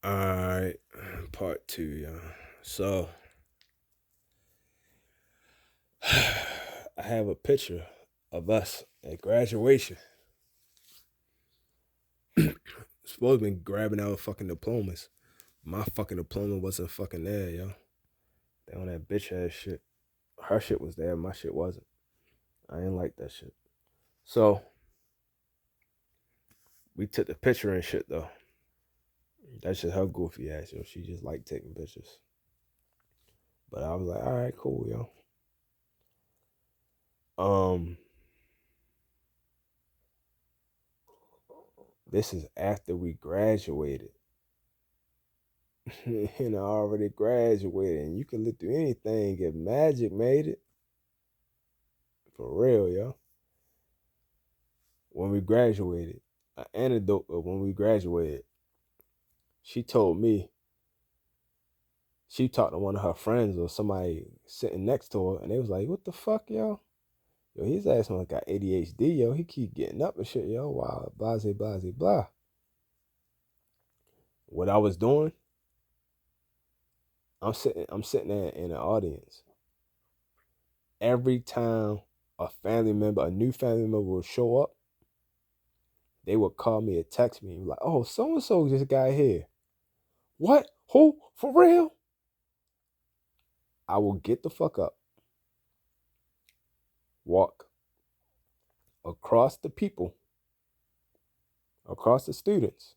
Alright, part two, y'all. So, I have a picture of us at graduation. Supposed to be grabbing our fucking diplomas. My fucking diploma wasn't fucking there, yo. They on that bitch ass shit. Her shit was there, my shit wasn't. I didn't like that shit. So, we took the picture and shit though. That's just her goofy ass, yo. She just liked taking pictures. But I was like, alright, cool, yo. Um, this is after we graduated. And I already graduated. And you can look through anything if Magic made it. For real, yo. When we graduated, an anecdote of when we graduated, she told me she talked to one of her friends or somebody sitting next to her, and they was like, "What the fuck, yo? Yo, his ass must got ADHD, yo. He keep getting up and shit, yo. Wow, blase, blase, blah." What I was doing, I'm sitting there in the audience. Every time a new family member would show up, they would call me or text me like, "Oh, so and so just got here." What? Who? For real? I will get the fuck up, walk across the people, across the students,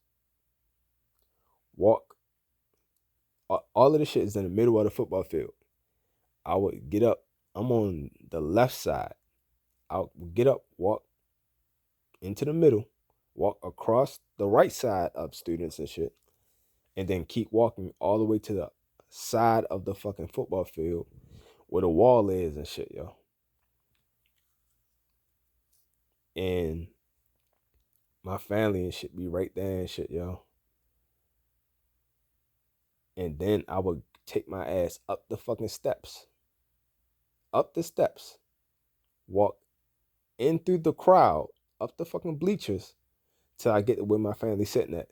walk. All of the shit is in the middle of the football field. I would get up. I'm on the left side. I would get up, walk into the middle, walk across the right side of students and shit, and then keep walking all the way to the side of the fucking football field where the wall is and shit, yo. And my family and shit be right there and shit, yo. And then I would take my ass up the fucking steps, up the steps, walk in through the crowd, up the fucking bleachers, till I get to where my family sitting at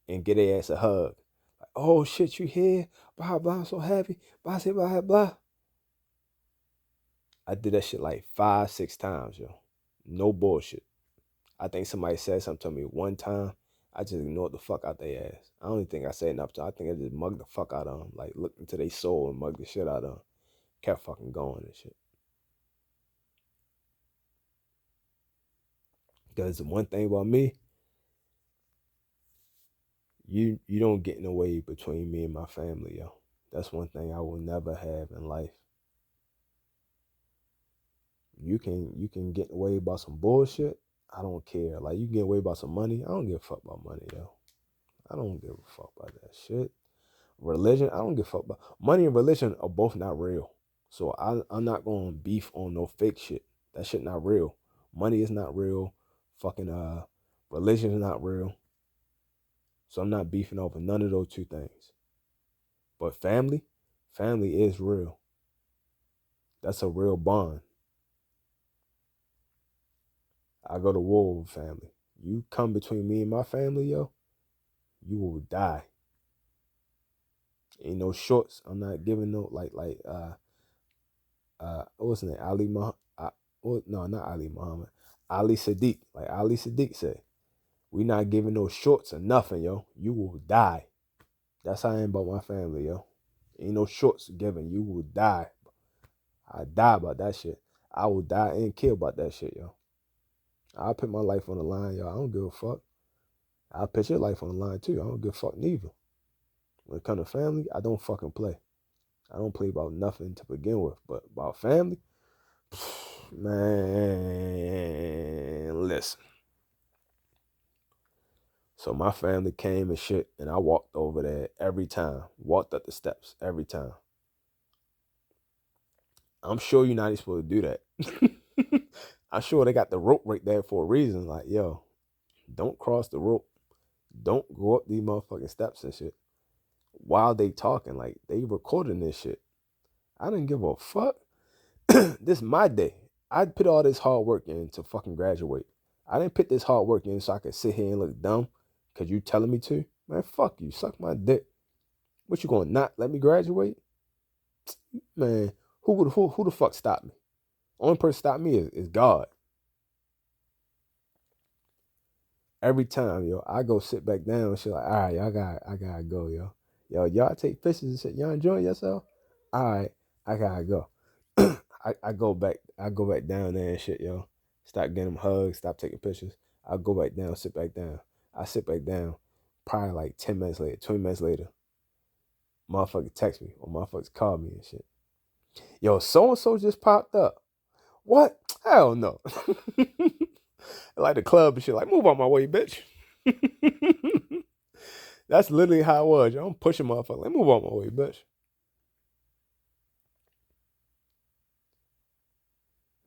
and get their ass a hug. Like, "Oh shit, you here? Blah, blah, I'm so happy. Blah, blah, blah, blah." I did that shit like 5, 6 times, yo. No bullshit. I think somebody said something to me one time. I just ignored the fuck out their ass. I don't even think I said enough. I think I just mugged the fuck out of them. Like, looked into their soul and mugged the shit out of them. Kept fucking going and shit. Because the one thing about me, you don't get in the way between me and my family, yo. That's one thing I will never have in life. You can get away about some bullshit. I don't care. Like, you can get away about some money. I don't give a fuck about money, yo. I don't give a fuck about that shit. Religion, I don't give a fuck about money and religion are both not real. So I'm not going to beef on no fake shit. That shit not real. Money is not real. Fucking religion is not real. So I'm not beefing over none of those two things. But family is real. That's a real bond. I go to war with family. You come between me and my family, yo, you will die. Ain't no shorts. I'm not giving no what's his name? Ali Muhammad. No, not Ali Muhammad. Ali Sadiq. Like Ali Sadiq said, we not giving no shorts or nothing, yo. You will die. That's how I am about my family, yo. Ain't no shorts given. You will die. I die about that shit. I will die and kill about that shit, yo. I'll put my life on the line, yo. I don't give a fuck. I'll put your life on the line too. I don't give a fuck neither. When it comes to family, I don't fucking play. I don't play about nothing to begin with. But about family, man, listen. So my family came and shit, and I walked over there every time. Walked up the steps every time. I'm sure you're not even supposed to do that. I'm sure they got the rope right there for a reason. Like, yo, don't cross the rope. Don't go up these motherfucking steps and shit. While they talking, like they recording this shit. I didn't give a fuck. This is my day. I put all this hard work in to fucking graduate. I didn't put this hard work in so I could sit here and look dumb because you telling me to. Man, fuck you. Suck my dick. What, you gonna not let me graduate? Man, who the fuck stopped me? Only person stopped me is God. Every time, yo, I go sit back down and shit like, all right, I gotta go, yo. Yo, y'all take pictures and shit. Y'all enjoying yourself? All right, I gotta go. I go back down there and shit, yo. Stop getting them hugs, stop taking pictures. I go back down, sit back down. I sit back down. Probably like 10 minutes later, 20 minutes later, motherfucker text me or motherfuckers call me and shit. Yo, so and so just popped up. What? Hell no. Like the club and shit. Like, move on my way, bitch. That's literally how it was. Yo, I'm pushing motherfucker. Like, move on my way, bitch.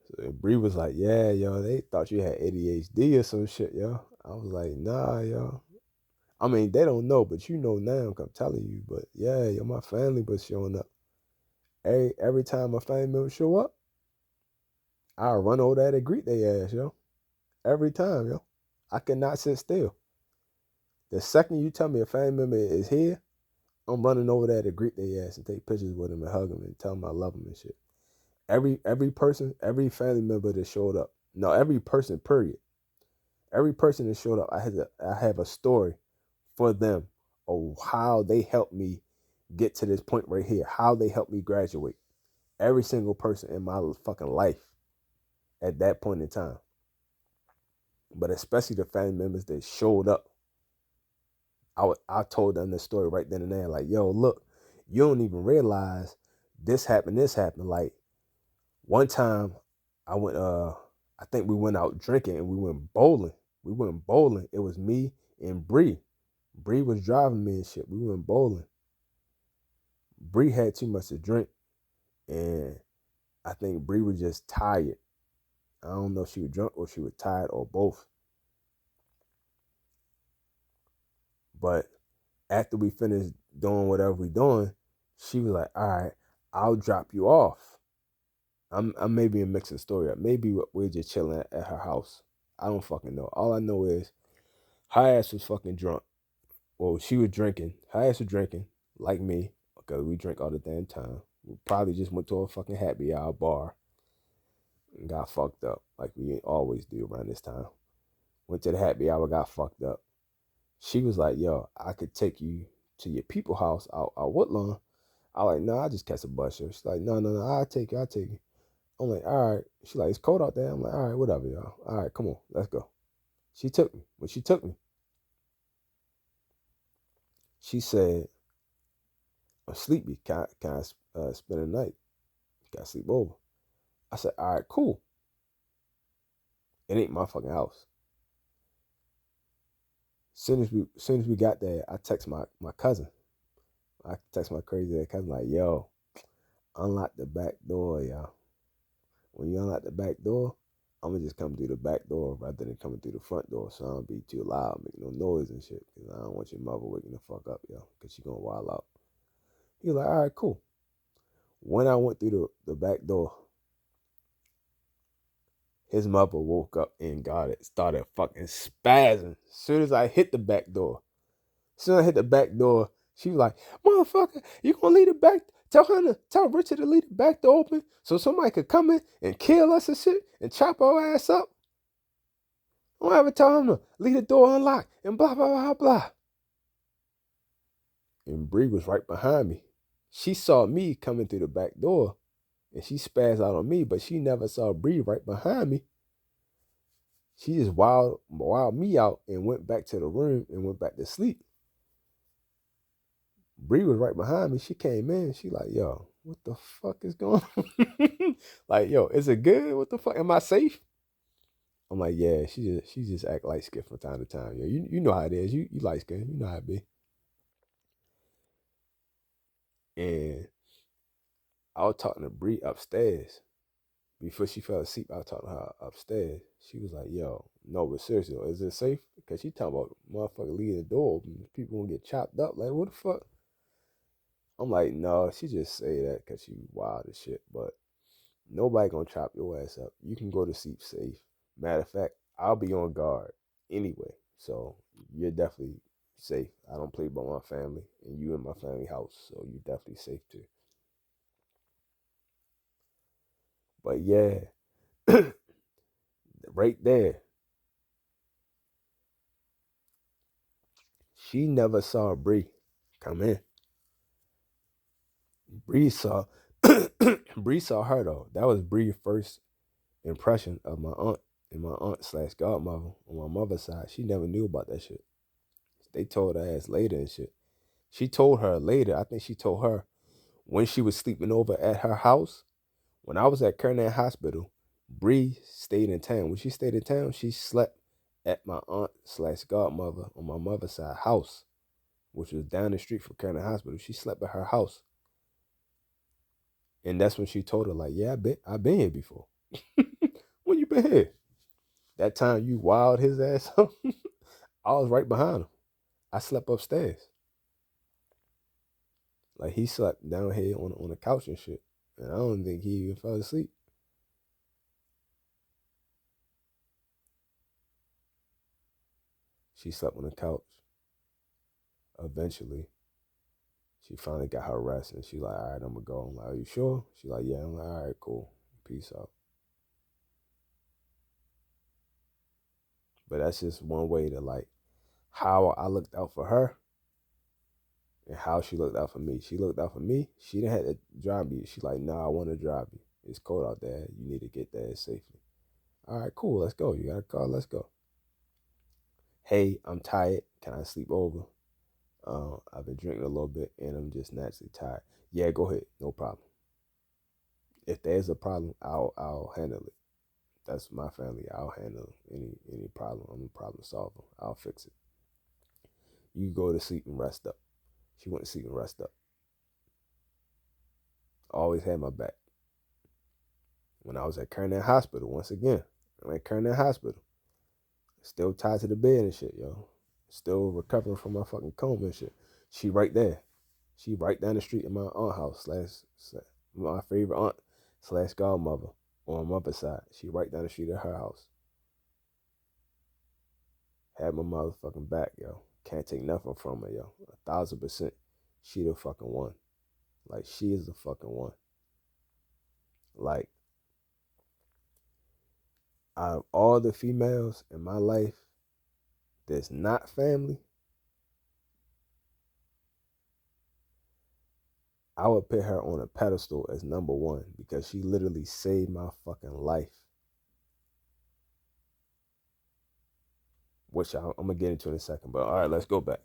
So Bree was like, yeah, yo, they thought you had ADHD or some shit, yo. I was like, nah, yo. I mean, they don't know, but you know now, I'm telling you. But yeah, yo, my family was showing up. Every time my family members show up, I run over there to greet their ass, yo. Every time, yo. I cannot sit still. The second you tell me a family member is here, I'm running over there to greet their ass and take pictures with them and hug them and tell them I love them and shit. Every person, every family member that showed up. No, every person, period. Every person that showed up, I have a story for them of how they helped me get to this point right here, how they helped me graduate. Every single person in my fucking life at that point in time. But especially the family members that showed up. I told them the story right then and there, like, yo, look, you don't even realize this happened. Like, one time I went, I think we went out drinking and we went bowling. It was me and Bree. Bree was driving me and shit. We went bowling. Bree had too much to drink, and I think Bree was just tired. I don't know if she was drunk or she was tired or both. But after we finished doing whatever we doing, she was like, all right, I'll drop you off. I'm maybe mixing the story up. Maybe we're just chilling at her house. I don't fucking know. All I know is her ass was fucking drunk. Well, she was drinking. Her ass was drinking, like me, because we drink all the damn time. We probably just went to a fucking happy hour bar and got fucked up, like we always do around this time. Went to the happy hour, got fucked up. She was like, yo, I could take you to your people house out Woodlawn. I like, no, I just catch a bus. She's like, no, I'll take you. I'm like, all right. She's like, it's cold out there. I'm like, all right, whatever, y'all. All right, come on, let's go. She took me. When she took me, she said, I'm sleepy. Can I spend the night? Can I sleep over? I said, all right, cool. It ain't my fucking house. Soon as we got there, I text my cousin. I text my crazy ass cousin like, yo, unlock the back door, y'all. When you unlock the back door, I'm gonna just come through the back door rather than coming through the front door, so I don't be too loud, make no noise and shit. Cause I don't want your mother waking the fuck up, yo, cause she gonna wild out. He was like, all right, cool. When I went through the back door, his mother woke up and got it, started fucking spazzing. As soon as I hit the back door, she was like, motherfucker, you gonna leave the back? Tell Richard to leave the back door open so somebody could come in and kill us and shit and chop our ass up. Don't ever tell him to leave the door unlocked and blah, blah, blah, blah. And Bree was right behind me. She saw me coming through the back door and she spazzed out on me, but she never saw Bree right behind me. She just wild me out and went back to the room and went back to sleep. Bree was right behind me. She came in. She like, yo, what the fuck is going on? Like, yo, is it good? What the fuck? Am I safe? I'm like, yeah, she just act light skinned from time to time. Yo, you know how it is. You light skinned. You know how it be. And I was talking to Bree upstairs. Before she fell asleep, I was talking to her upstairs. She was like, yo, no, but seriously, is it safe? Because she talking about motherfucker leaving the door open. People gonna get chopped up. Like, what the fuck? I'm like, no, she just say that because she wild as shit. But nobody gonna chop your ass up. You can go to sleep safe. Matter of fact, I'll be on guard anyway. So you're definitely safe. I don't play by my family, and you in my family house, so you definitely safe too. But yeah, right there, she never saw Bree come in. Bree saw Bree saw her though. That was Bree's first impression of my aunt and my aunt slash godmother on my mother's side. She never knew about that shit. They told her ass later and shit. She told her later. I think she told her when she was sleeping over at her house. When I was at Kernan Hospital, Bree stayed in town. When she stayed in town, she slept at my aunt slash godmother on my mother's side house, which was down the street from Kernan Hospital. She slept at her house. And that's when she told her, like, yeah, I've been here before. When you been here? That time you wild his ass up, I was right behind him. I slept upstairs. Like he slept down here on the couch and shit. And I don't think he even fell asleep. She slept on the couch. Eventually, she finally got her rest and she like, all right, I'm gonna go. I'm like, are you sure? She like, yeah. I'm like, all right, cool. Peace out. But that's just one way to like how I looked out for her and how she looked out for me. She looked out for me. She didn't have to drive me. She like, nah, I want to drive you. It's cold out there. You need to get there safely. All right, cool. Let's go. You got a car? Let's go. Hey, I'm tired. Can I sleep over? I've been drinking a little bit and I'm just naturally tired. Yeah, go ahead. No problem. If there's a problem, I'll handle it. That's my family. I'll handle any problem. I'm a problem solver. I'll fix it. You go to sleep and rest up. She went to sleep and rest up. Always had my back. When I was at Kernan Hospital, once again, I'm at Kernan Hospital. Still tied to the bed and shit, yo. Still recovering from my fucking coma and shit. She right there. She right down the street in my aunt house slash my favorite aunt slash godmother on my mother's side. She right down the street at her house. Had my motherfucking back, yo. Can't take nothing from her, yo. 1,000%. She the fucking one. Like, she is the fucking one. Like, out of all the females in my life that's not family, I would put her on a pedestal as number one because she literally saved my fucking life. Which I'm going to get into in a second. But all right, let's go back.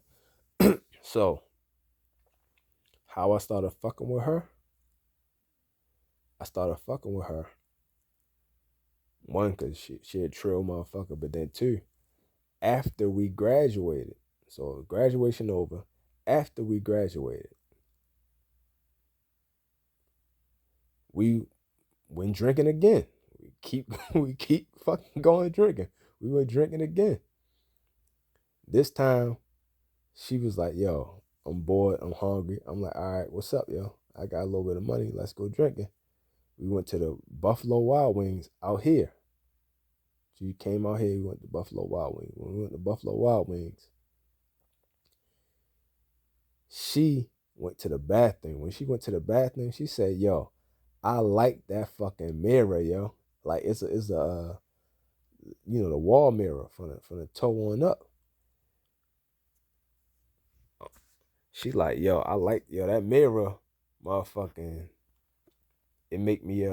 So, how I started fucking with her? I started fucking with her. One, because she a trill motherfucker. But then two, after we graduated. So, graduation over. After we graduated, we went drinking again. We keep fucking going drinking. We were drinking again. This time, she was like, yo, I'm bored, I'm hungry. I'm like, all right, what's up, yo? I got a little bit of money. Let's go drinking. We went to the Buffalo Wild Wings out here. She came out here, we went to Buffalo Wild Wings. When we went to Buffalo Wild Wings, she went to the bathroom. When she went to the bathroom, she said, yo, I like that fucking mirror, yo. Like it's a the wall mirror from the toe on up. She like, yo, I like that mirror, motherfucking. It make me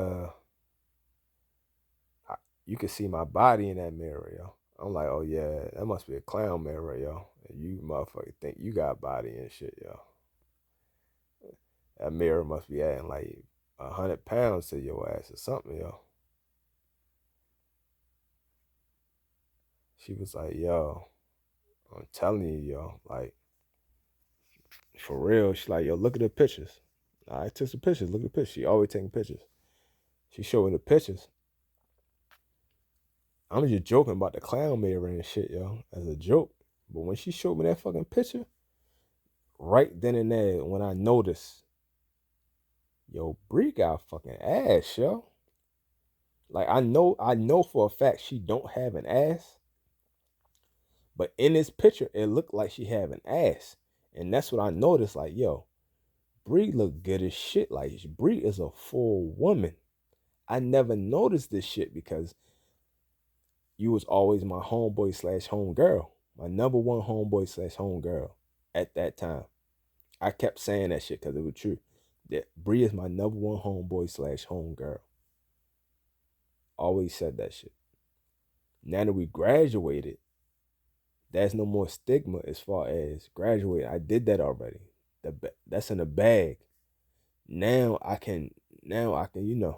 you can see my body in that mirror, yo. I'm like, oh yeah, that must be a clown mirror, yo. And you motherfucker think you got body and shit, yo. That mirror must be adding like 100 pounds to your ass or something, yo. She was like, yo, I'm telling you, yo, like, for real. She's like, yo, look at the pictures. I took some pictures. Look at the pictures. She always taking pictures. She showing the pictures. I'm just joking about the clown mirror and shit, yo, as a joke. But when she showed me that fucking picture, right then and there, when I noticed, yo, Bree got fucking ass, yo. Like I know for a fact she don't have an ass, But in this picture, it looked like she had an ass. And that's what I noticed. Like, yo, Brèè look good as shit. Like, Brèè is a full woman. I never noticed this shit because you was always my homeboy slash homegirl. My number one homeboy slash homegirl at that time. I kept saying that shit because it was true. That Brèè is my number one homeboy slash homegirl. Always said that shit. Now that we graduated, there's no more stigma as far as graduate. I did that already. That's in the bag. Now I can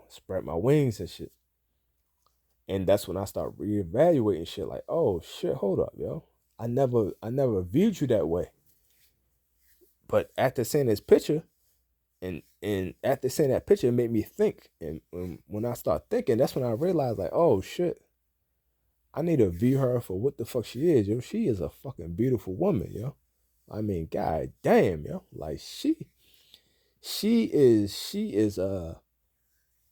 spread my wings and shit. And that's when I start reevaluating shit like, oh shit, hold up, yo. I never viewed you that way. But after seeing this picture, and after seeing that picture, it made me think. And when I start thinking, that's when I realized like, oh shit, I need to view her for what the fuck she is, yo. She is a fucking beautiful woman, yo. I mean, god damn, yo. Like she is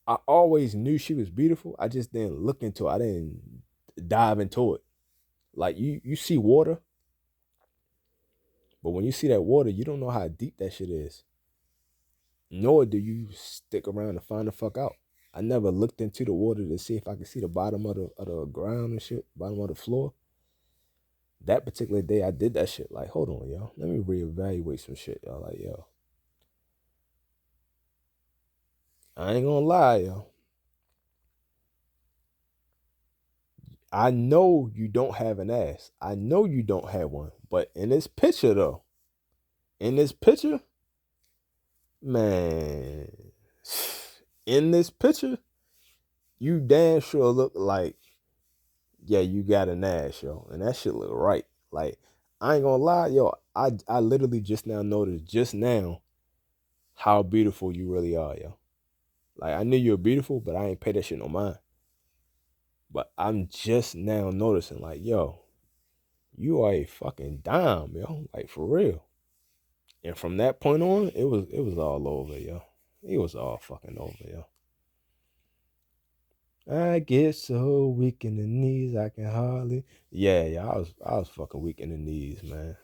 I always knew she was beautiful. I just didn't look into it. I didn't dive into it. Like you see water, but when you see that water, you don't know how deep that shit is. Nor do you stick around to find the fuck out. I never looked into the water to see if I could see the bottom of the ground and shit, bottom of the floor. That particular day, I did that shit. Like, hold on, yo. Let me reevaluate some shit, yo. Like, yo, I ain't gonna lie, yo. I know you don't have an ass. I know you don't have one. But in this picture, though, in this picture, man, in this picture, you damn sure look like, yeah, you got an ass, yo. And that shit look right. Like, I ain't gonna lie, yo. I literally just now noticed, just now, how beautiful you really are, yo. Like, I knew you were beautiful, but I ain't pay that shit no mind. But I'm just now noticing, like, yo, you are a fucking dime, yo. Like, for real. And from that point on, it was all over, yo. It was all fucking over, yo. I get so weak in the knees I can hardly. Yeah, I was fucking weak in the knees, man.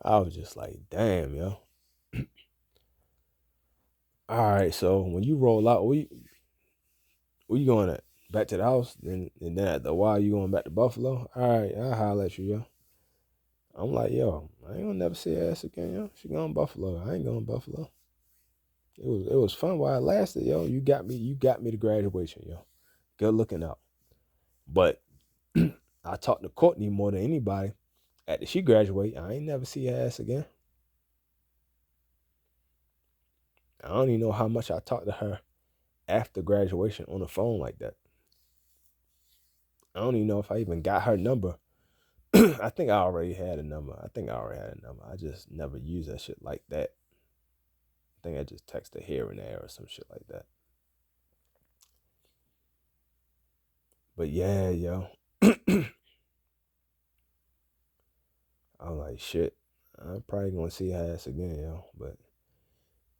I was just like, damn, yo. All right, so when you roll out, where you going at? Back to the house, and then at the while you going back to Buffalo? All right, I'll holler at you, yo. I'm like, yo, I ain't gonna never see her ass again, yo. She going to Buffalo. I ain't going to Buffalo. It was fun while it lasted, yo. You got me to graduation, yo. Good looking out. But I talked to Courtney more than anybody. After she graduate, I ain't never see her ass again. I don't even know how much I talked to her after graduation on the phone like that. I don't even know if I even got her number. I think I already had a number. I just never used that shit like that. I think I just texted here and there or some shit like that. But yeah, yo. I'm like, shit. I'm probably gonna see her ass again, yo. But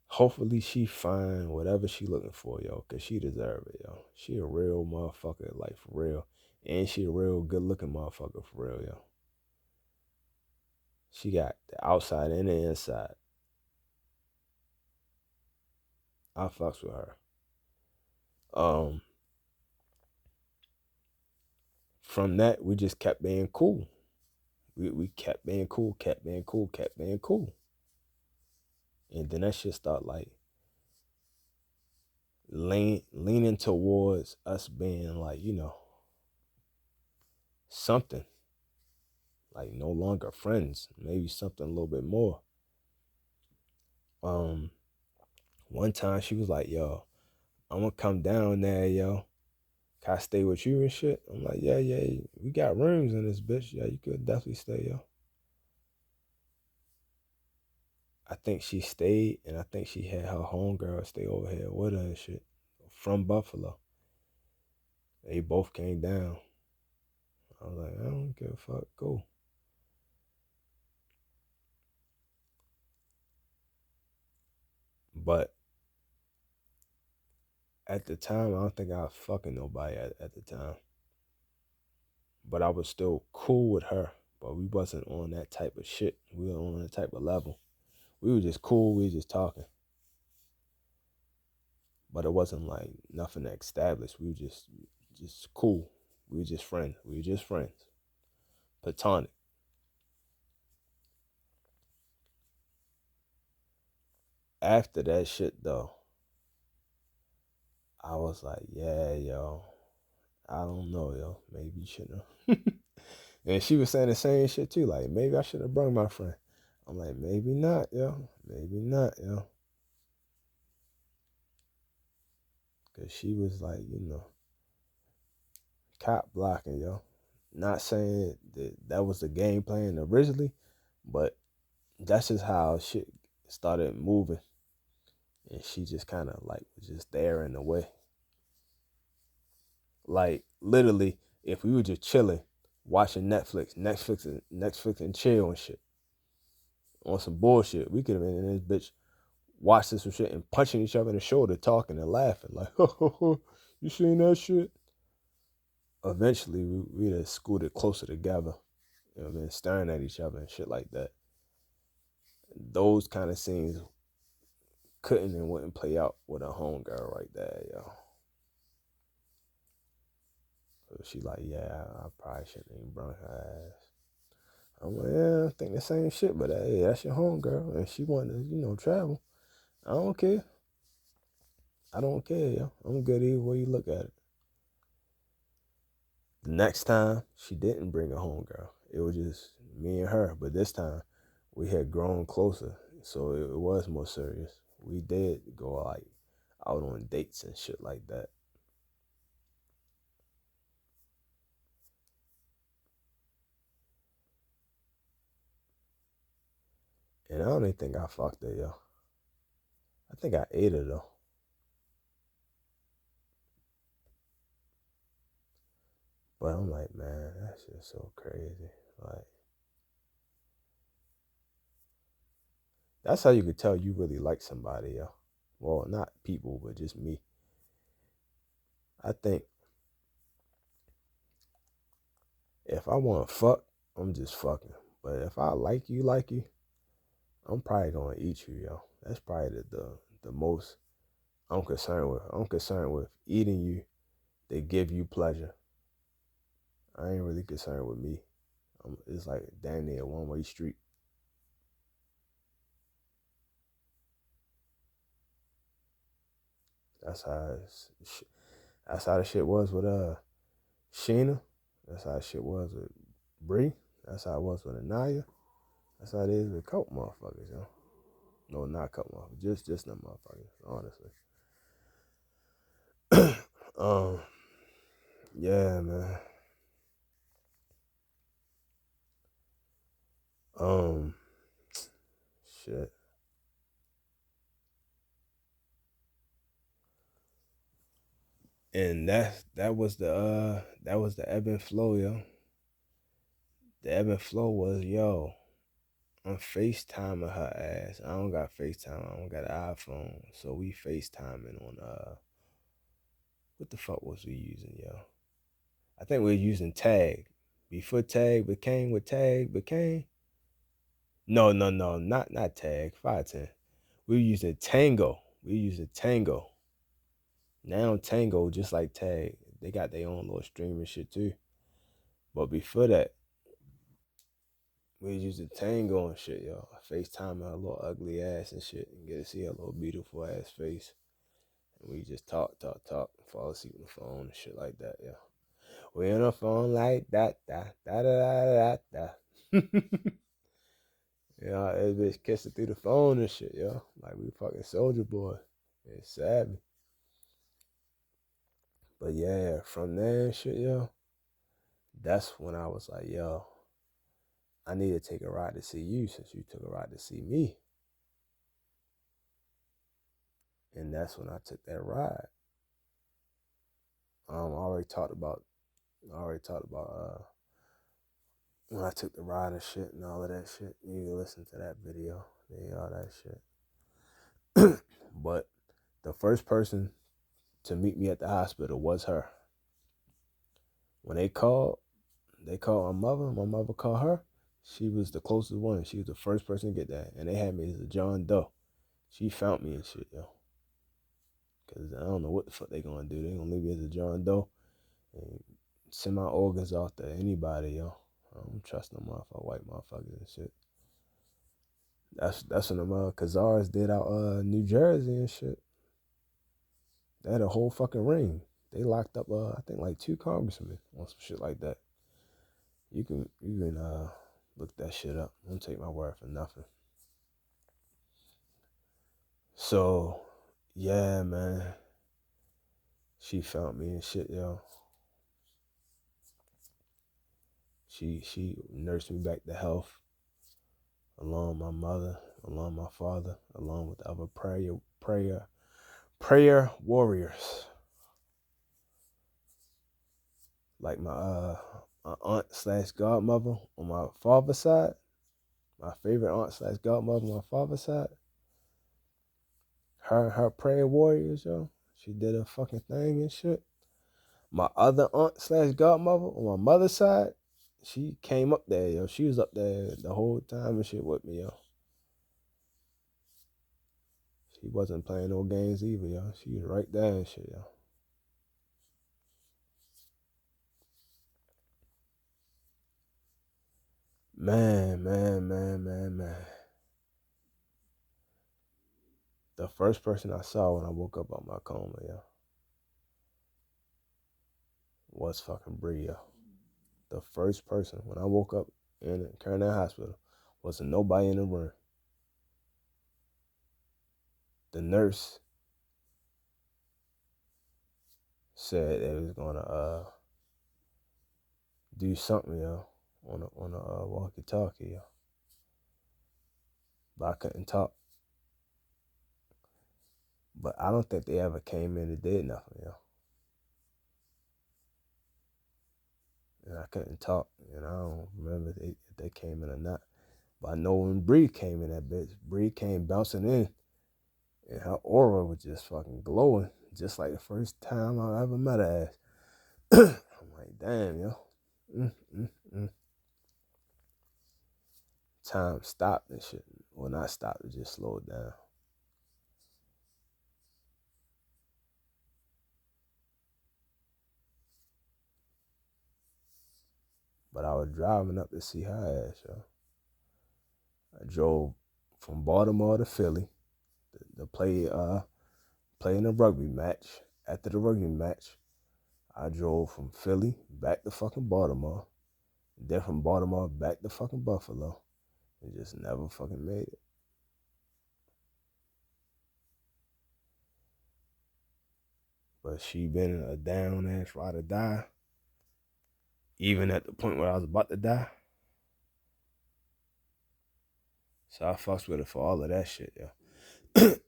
hopefully she find whatever she looking for, yo, cause she deserve it, yo. She a real motherfucker, like for real. And she a real good looking motherfucker for real, yo. She got the outside and the inside. I fucks with her. Um, from that we just kept being cool. We kept being cool, kept being cool, kept being cool. And then that shit start like leaning towards us being like, something. Like no longer friends, maybe something a little bit more. Um, One time she was like, yo, I'm gonna come down there, yo. Can I stay with you and shit? I'm like, yeah, we got rooms in this bitch. Yeah, you could definitely stay, yo. I think she stayed, and I think she had her homegirl stay over here with her and shit from Buffalo. They both came down. I was like, I don't give a fuck. Cool. But at the time, I don't think I was fucking nobody at the time. but I was still cool with her. But we wasn't on that type of shit. We were on that type of level. We were just cool. We were just talking. But it wasn't like nothing established. We were just cool. We were just friends. We were just friends. Platonic. After that shit though, I was like, yeah, yo, I don't know, yo. Maybe you shouldn't have. And she was saying the same shit too. Like, maybe I should have brought my friend. I'm like, maybe not, yo. Maybe not, yo. Because she was like, cop blocking, yo. Not saying that that was the game plan originally, but that's just how shit started moving. And she just kind of like was just there in the way. Like, literally, if we were just chilling, watching Netflix and chill and shit on some bullshit, we could have been in this bitch watching some shit and punching each other in the shoulder, talking and laughing like, you seen that shit? Eventually, we'd have scooted closer together, been staring at each other and shit like that. Those kind of scenes couldn't and wouldn't play out with a homegirl right there, yo. So she like, yeah, I probably shouldn't even brought her ass. I'm like, yeah, I think the same shit, but hey, that's your homegirl, and she wanted to, travel. I don't care. I don't care, yo. I'm good either way you look at it. The next time, she didn't bring a homegirl. It was just me and her, but this time, we had grown closer, so it was more serious. We did go like out on dates and shit like that. And I don't even think I fucked her, yo. I think I ate her though. But I'm like, man, that shit's so crazy. Like, that's how you could tell you really like somebody, yo. Well, not people, but just me. I think if I want to fuck, I'm just fucking. But if I like you, I'm probably gonna eat you, yo. That's probably the most I'm concerned with. I'm concerned with eating you. They give you pleasure. I ain't really concerned with me. It's like damn near a one-way street. That's how that's how the shit was with Sheena. That's how the shit was with Bree. That's how it was with Anaya. That's how it is with coke motherfuckers, yo. No, not coke motherfuckers. Just them motherfuckers, honestly. um, yeah, man. Um, shit. And that was the ebb and flow, yo. The ebb and flow was, yo, I'm FaceTiming her ass. I don't got FaceTime. I don't got an iPhone. So we FaceTiming on what the fuck was we using, yo? I think we were using Tag. Before Tag became what Tag became. No, not Tag. 510. We were using Tango. We were using Tango. Now Tango, just like Tag, they got their own little streaming shit too. But before that, we was using Tango and shit, yo. FaceTime her little ugly ass and shit and get to see her little beautiful ass face. And we just talk, fall asleep on the phone and shit like that, yo. We on the phone like that, da. You know, that bitch kissing through the phone and shit, yo. Like we fucking Soldier Boy. It's savage. But yeah, from there and shit, yo, that's when I was like, yo, I need to take a ride to see you since you took a ride to see me. And that's when I took that ride. I already talked about when I took the ride and shit and all of that shit. You can listen to that video. Yeah, all that shit. But the first person to meet me at the hospital was her. When they called, They called my mother. My mother called her. She was the closest one. She was the first person to get that. And they had me as a John Doe. She found me and shit, yo. Because I don't know what the fuck they gonna do. They gonna leave me as a John Doe and send my organs off to anybody, yo. I don't trust no motherfucker, white motherfuckers and shit. That's when the Khazars did out New Jersey and shit. They had a whole fucking ring. They locked up I think like 2 congressmen on some shit like that. You can look that shit up. Don't take my word for nothing. So yeah, man. She found me and shit, yo. She nursed me back to health, along with my mother, along with my father, along with the other prayer warriors. Like my aunt slash godmother on my father's side. My favorite aunt slash godmother on my father's side. Her prayer warriors, yo. She did a fucking thing and shit. My other aunt slash godmother on my mother's side, she came up there, yo. She was up there the whole time and shit with me, yo. She wasn't playing no games either, yo. She was right there and shit, yo. Man. The first person I saw when I woke up out my coma, yo, was fucking Brèè, yo. The first person when I woke up in the Carolina Hospital wasn't nobody in the room. The nurse said they was gonna do something, yo, on a walkie-talkie, yo. But I couldn't talk. But I don't think they ever came in and did nothing, yo. And I couldn't talk, and I don't remember if they came in or not. But I know when Brèè came in that bitch, Brèè came bouncing in, and her aura was just fucking glowing, just like the first time I ever met her ass. I'm like, damn, yo. Time stopped and shit. Well, not stopped, it just slowed down. But I was driving up to see her ass, yo. I drove from Baltimore to Philly to play in a rugby match. After the rugby match, I drove from Philly back to fucking Baltimore. Then from Baltimore back to fucking Buffalo. And just never fucking made it. But she been a down ass ride or die. Even at the point where I was about to die. So I fucks with her for all of that shit, yo.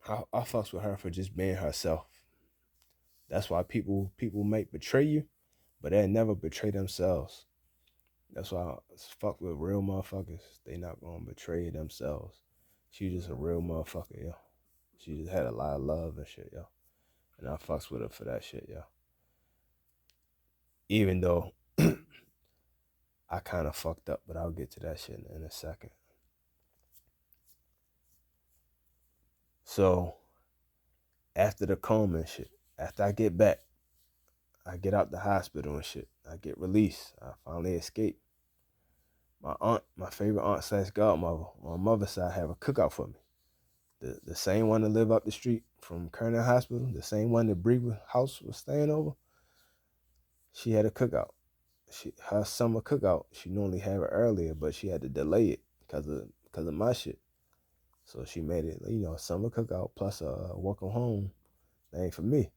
I fucks with her for just being herself. That's why people might betray you, but they never betray themselves. That's why I fuck with real motherfuckers. They not gonna betray themselves. She just a real motherfucker, yo. She just had a lot of love and shit, yo. And I fucks with her for that shit, yo. Even though I kind of fucked up, but I'll get to that shit in a second. So after the coma and shit, after I get back, I get out the hospital and shit. I get released. I finally escape. My aunt, my favorite aunt slash godmother on my mother's side, have a cookout for me. The same one that lived up the street from Kerner Hospital, the same one that Brèè house was staying over, she had a cookout. Her summer cookout, she normally have it earlier, but she had to delay it because of my shit. So she made it, summer cookout plus a welcome home thing for me.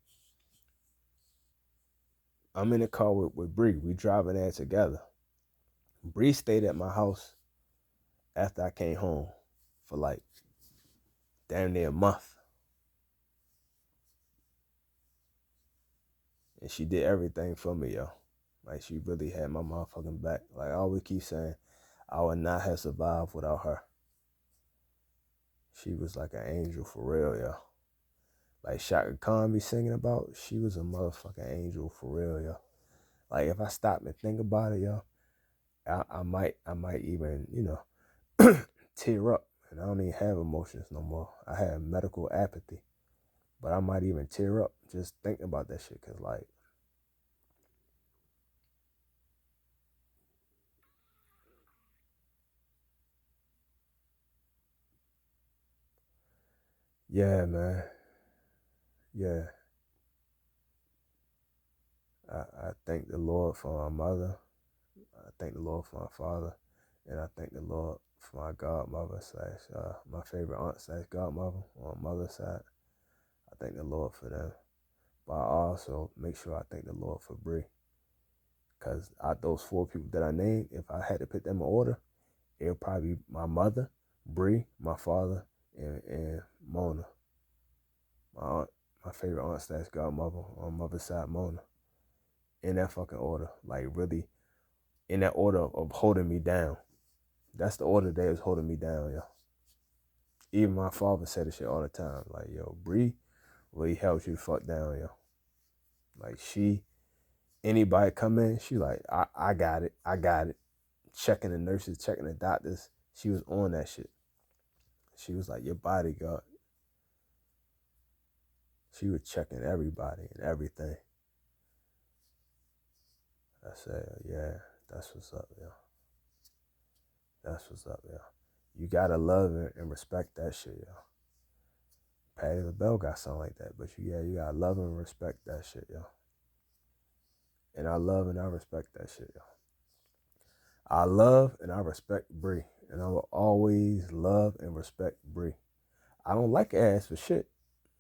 I'm in the car with Brèè. We driving there together. Brèè stayed at my house after I came home for like damn near a month. And she did everything for me, yo. Like, she really had my motherfucking back. Like, I always keep saying, I would not have survived without her. She was like an angel for real, yo. Like Shaka Khan be singing about, she was a motherfucking angel for real, yo. Like, if I stop and think about it, yo, I might even, tear up. And I don't even have emotions no more. I have medical apathy. But I might even tear up just thinking about that shit. Cause like, yeah, man. Yeah. I thank the Lord for my mother. I thank the Lord for my father. And I thank the Lord for my godmother slash my favorite aunt slash godmother on my mother's side. I thank the Lord for them. But I also make sure I thank the Lord for Bree. Because out those four people that I named, if I had to put them in order, it would probably be my mother, Bree, my father, and Mona. My aunt, my favorite aunt slash godmother on mother's side, Mona. In that fucking order. Like really in that order of holding me down. That's the order that is holding me down, yo. Even my father said this shit all the time. Like, yo, Bree really helps you the fuck down, yo. Like anybody come in, she like, I got it. I got it. Checking the nurses, checking the doctors. She was on that shit. She was like your bodyguard. She was checking everybody and everything. I said, yeah, that's what's up, yo. That's what's up, yo. You gotta love and respect that shit, yo. Patty LaBelle got something like that, but you gotta love and respect that shit, yo. And I love and I respect that shit, yo. I love and I respect Bree, and I will always love and respect Bree. I don't like ass for shit,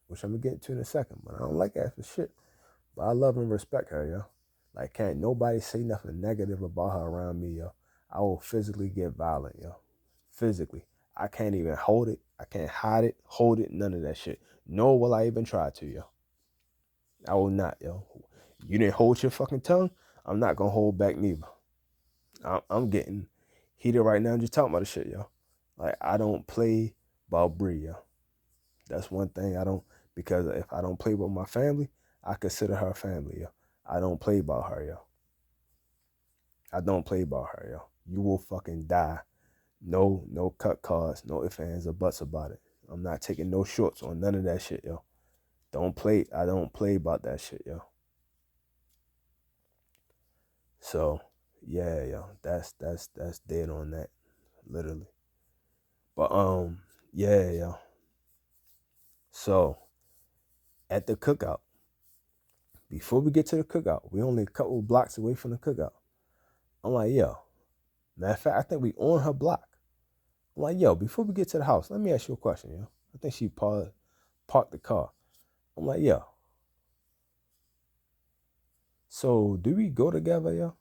which I'm gonna get to in a second, but I don't like ass for shit. But I love and respect her, yo. Like, can't nobody say nothing negative about her around me, yo. I will physically get violent, yo. Physically. I can't even hold it. I can't hide it, hold it, none of that shit. Nor will I even try to, yo. I will not, yo. You didn't hold your fucking tongue. I'm not gonna hold back neither. I'm getting heated right now just talking about the shit, yo. Like, I don't play about Bree, yo. That's one thing I don't, because if I don't play with my family, I consider her family, yo. I don't play about her, yo. I don't play about her, yo. You will fucking die. No cut cards, no ifs, ands, or buts about it. I'm not taking no shorts on none of that shit, yo. I don't play about that shit, yo. So, yeah, yo. That's dead on that, literally. But yeah, yo. So, at the cookout, before we get to the cookout, we only a couple of blocks away from the cookout. I'm like, yo, matter of fact, I think we on her block. I'm like, yo, before we get to the house, let me ask you a question, yo. I think she parked the car. I'm like, yo, so do we go together, yo?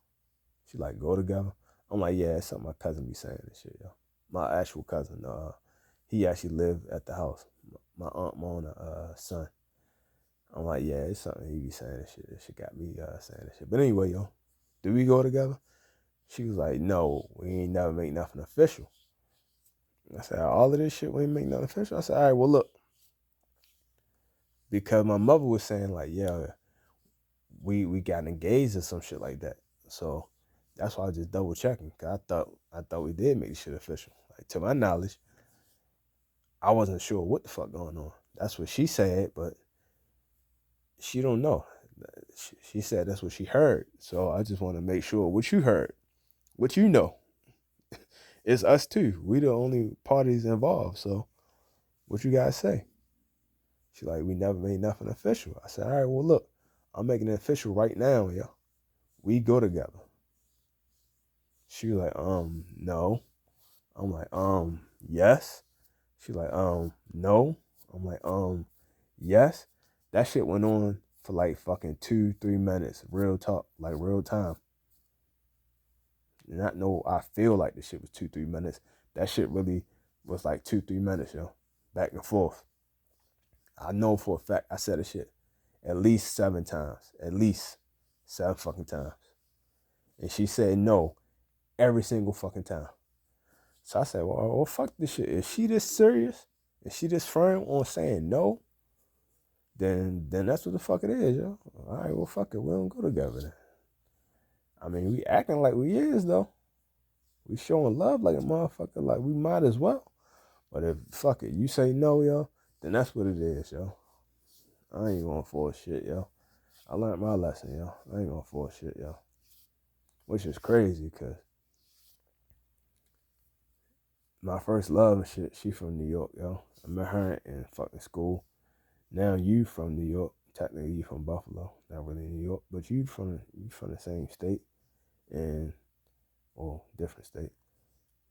She like, go together? I'm like, yeah, it's something my cousin be saying and shit, yo. My actual cousin, he actually lived at the house. My aunt Mona, son. I'm like, yeah, it's something he be saying and shit. That shit got me saying that shit. But anyway, yo, do we go together? She was like, no, we ain't never make nothing official. I said, all of this shit, we ain't make nothing official. I said, all right, well, look. Because my mother was saying, like, yeah, we got engaged or some shit like that. So that's why I was just double checking. Cause I thought we did make the shit official. Like, to my knowledge, I wasn't sure what the fuck going on. That's what she said, but she don't know. She said that's what she heard. So I just want to make sure what you heard, what you know. It's us too. We the only parties involved. So what you guys say? She like, we never made nothing official. I said, all right, well, look, I'm making it official right now, yo. We go together. She was like, no. I'm like, yes. She like, no. I'm like, yes. That shit went on for like fucking 2-3 minutes. Real talk, like real time. Not no, I feel like the shit was 2-3 minutes. That shit really was like 2-3 minutes, yo. Back and forth. I know for a fact I said the shit at least 7 times. At least 7 fucking times. And she said no every single fucking time. So I said, well, fuck this shit. Is she this serious? Is she this firm on saying no? Then that's what the fuck it is, yo. All right, well, fuck it. We don't go together then. I mean, we acting like we is, though. We showing love like a motherfucker. Like, we might as well. But if, fuck it, you say no, yo, then that's what it is, yo. I ain't gonna force shit, yo. I learned my lesson, yo. I ain't gonna force shit, yo. Which is crazy, because my first love and shit, she from New York, yo. I met her in fucking school. Now you from New York. Technically you from Buffalo. Not really New York. But you from the same state. And, well, different state.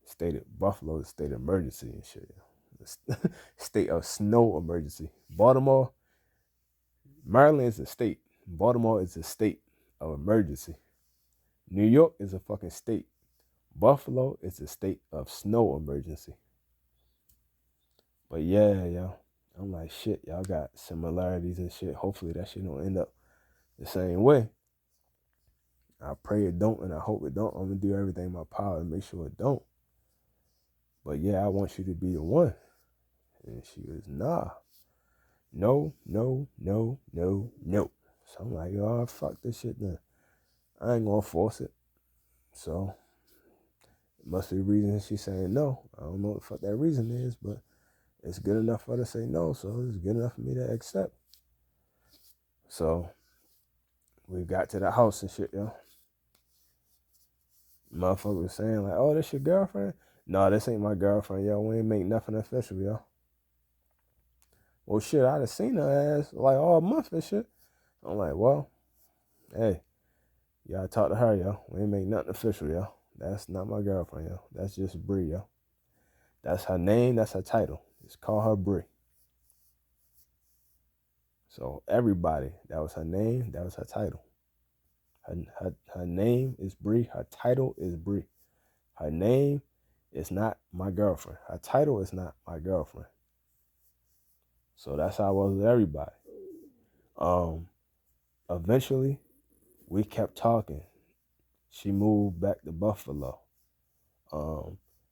State of Buffalo is state of emergency and shit, yo. State of snow emergency. Baltimore, Maryland is a state. Baltimore is a state of emergency. New York is a fucking state. Buffalo is a state of snow emergency. But yeah, yo, I'm like, shit, y'all got similarities and shit. Hopefully that shit don't end up the same way. I pray it don't, and I hope it don't. I'm gonna do everything in my power to make sure it don't. But yeah, I want you to be the one. And she was, nah. No, no, no, no, no. So I'm like, oh, fuck this shit then. I ain't gonna force it. So it must be a reason she's saying no. I don't know what the fuck that reason is, but it's good enough for her to say no, so it's good enough for me to accept. So we got to the house and shit, yo. Motherfucker was saying like, oh, this your girlfriend? No, this ain't my girlfriend, yo. We ain't make nothing official, yo. Well, shit, I'd have seen her ass like all month and shit. I'm like, well, hey, y'all talk to her, yo. We ain't make nothing official, yo. That's not my girlfriend, yo. That's just Brèè, yo. That's her name. That's her title. Just call her Brèè. So everybody, that was her name. That was her title. Her name is Brèè. Her title is Brèè. Her name is not my girlfriend. Her title is not my girlfriend. So that's how I was with everybody. Eventually, we kept talking. She moved back to Buffalo.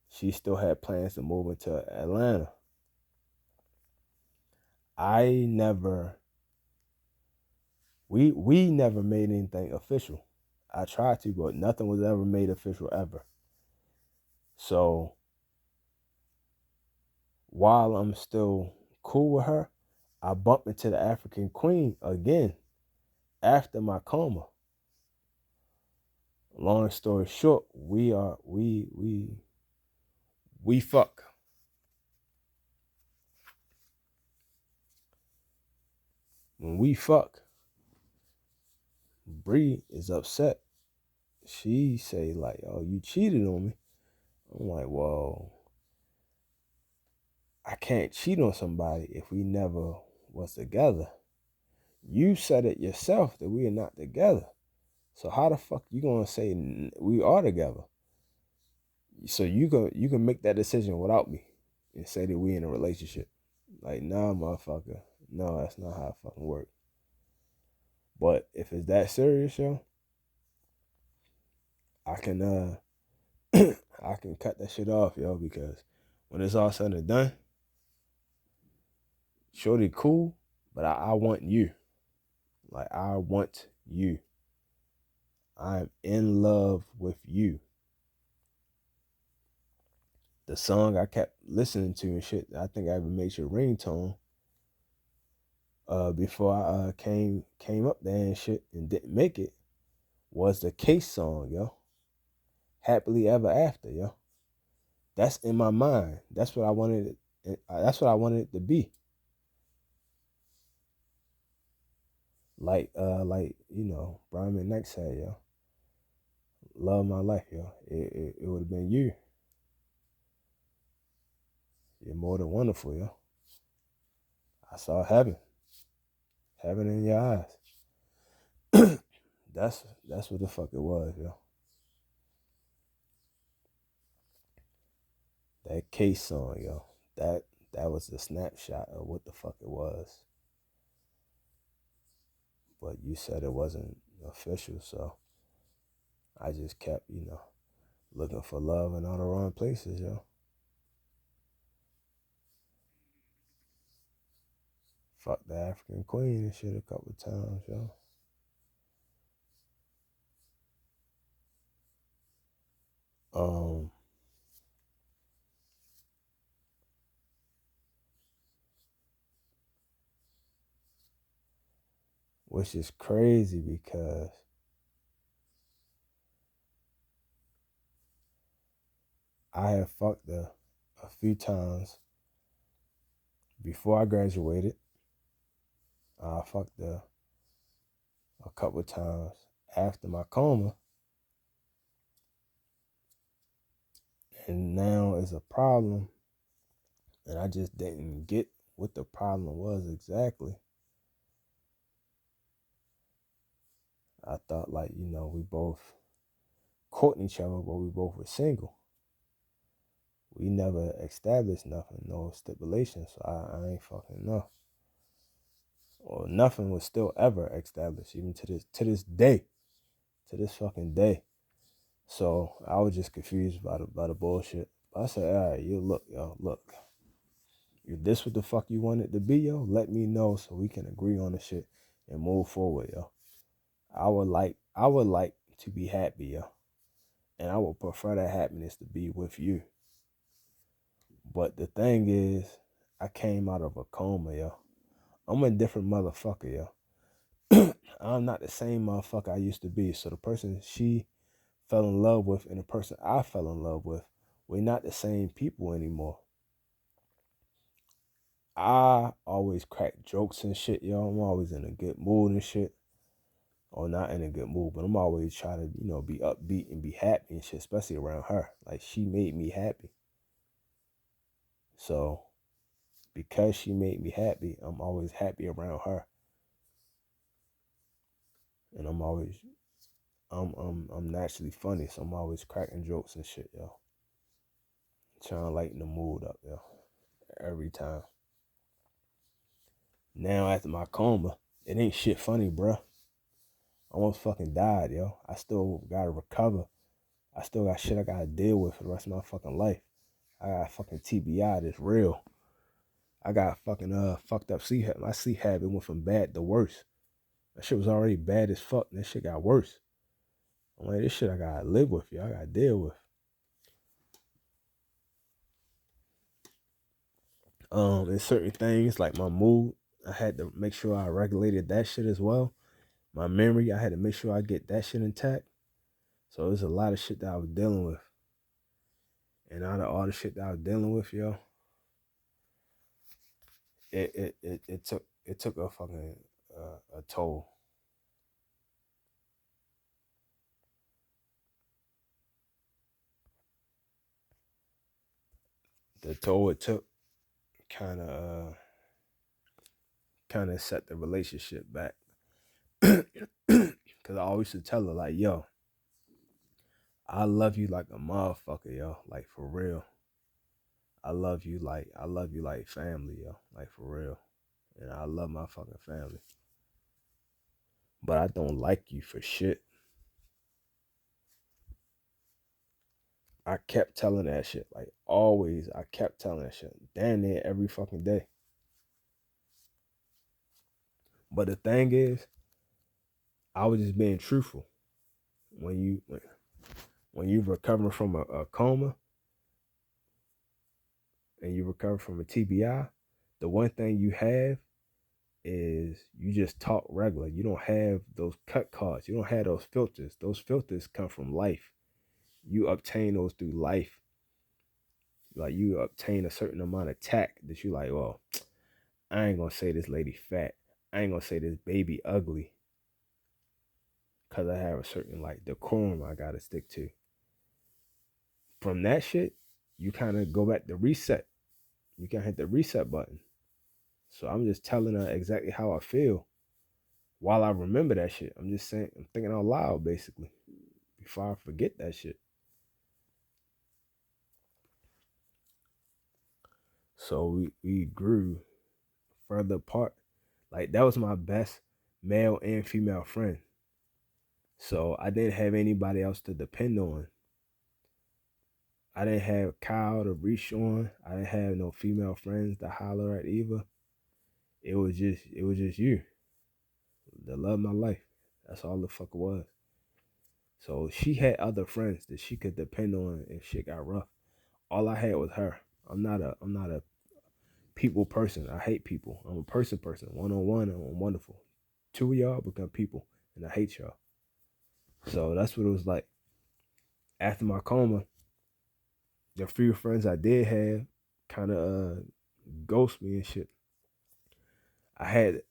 She still had plans to move into Atlanta. We never made anything official. I tried to, but nothing was ever made official ever. So while I'm still cool with her, I bumped into the African Queen again after my coma. Long story short, we fuck. When we fuck, Brèè is upset. She say like, "Oh, you cheated on me." I'm like, "Well, I can't cheat on somebody if we never was together. You said it yourself that we are not together. So how the fuck you gonna say we are together? So you can make that decision without me and say that we in a relationship. Like, nah, motherfucker. No, that's not how it fucking work. But if it's that serious, yo, I can I can cut that shit off, yo, because when it's all said and done, shorty cool, but I want you. Like, I want you. I'm in love with you. The song I kept listening to and shit, I think I even made your ringtone before I came up there and shit and didn't make it, was the Case song, yo. Happily Ever After, yo. That's in my mind. That's what I wanted it. That's what I wanted it to be. Like you know, Brian McKnight said, yo, love my life, yo. It would have been you. You're more than wonderful, yo. I saw heaven in your eyes. That's what the fuck it was, yo. That Case song, yo. That was the snapshot of what the fuck it was. But you said it wasn't official, so I just kept, you know, looking for love in all the wrong places, yo. Fuck the African Queen and shit a couple times, yo. which is crazy because I have fucked her a few times before I graduated. I fucked her a couple times after my coma. And now is a problem. And I just didn't get what the problem was exactly. I thought, like, we both courting each other, but we both were single. We never established nothing, no stipulations, so I ain't fucking know. Or nothing was still ever established, even to this day, to this fucking day. So I was just confused by the bullshit. But I said, all right, look. If this what the fuck you want it to be, yo, let me know so we can agree on the shit and move forward, yo. I would like to be happy, yo. And I would prefer that happiness to be with you. But the thing is, I came out of a coma, yo. I'm a different motherfucker, yo. I'm not the same motherfucker I used to be. So the person she fell in love with and the person I fell in love with, we're not the same people anymore. I always crack jokes and shit, yo. I'm always in a good mood and shit. Or not in a good mood, but I'm always trying to, be upbeat and be happy and shit, especially around her. Like, she made me happy. So, because she made me happy, I'm always happy around her. And I'm naturally funny, so I'm always cracking jokes and shit, yo. Trying to lighten the mood up, yo. Every time. Now, after my coma, it ain't shit funny, bruh. I almost fucking died, yo. I still gotta recover. I still got shit I gotta deal with for the rest of my fucking life. I got fucking TBI that's real. I got fucking fucked up sleep habit. My sleep habit went from bad to worse. That shit was already bad as fuck, and that shit got worse. I'm like, this shit I gotta live with, yo. I gotta deal with. And certain things like my mood, I had to make sure I regulated that shit as well. My memory, I had to make sure I get that shit intact. So there's a lot of shit that I was dealing with. And out of all the shit that I was dealing with, yo, it took a fucking a toll. The toll it took kind of set the relationship back. Cause I always used to tell her, like, yo, I love you like a motherfucker, yo, like for real. I love you like family, yo, like for real. And I love my fucking family. But I don't like you for shit. I kept telling that shit. Like always, I kept telling that shit. Damn near every fucking day. But the thing is, I was just being truthful. When you recover from a coma and you recover from a TBI, the one thing you have is you just talk regular. You don't have those cut cards. You don't have those filters. Those filters come from life. You obtain those through life. Like you obtain a certain amount of tact that you like, well, I ain't gonna say this lady fat. I ain't gonna say this baby ugly. Cause I have a certain like decorum I gotta stick to. From that shit, you kind of go back to reset. You can hit the reset button. So I'm just telling her exactly how I feel while I remember that shit. I'm just saying, I'm thinking out loud basically before I forget that shit. So we grew further apart. Like that was my best male and female friend. So I didn't have anybody else to depend on. I didn't have Kyle to reach on. I didn't have no female friends to holler at either. It was just you. The love of my life. That's all the fuck it was. So she had other friends that she could depend on if shit got rough. All I had was her. I'm not a people person. I hate people. I'm a person. One on one, I'm wonderful. Two of y'all become people, and I hate y'all. So that's what it was like. After my coma, the few friends I did have kind of ghost me and shit. I had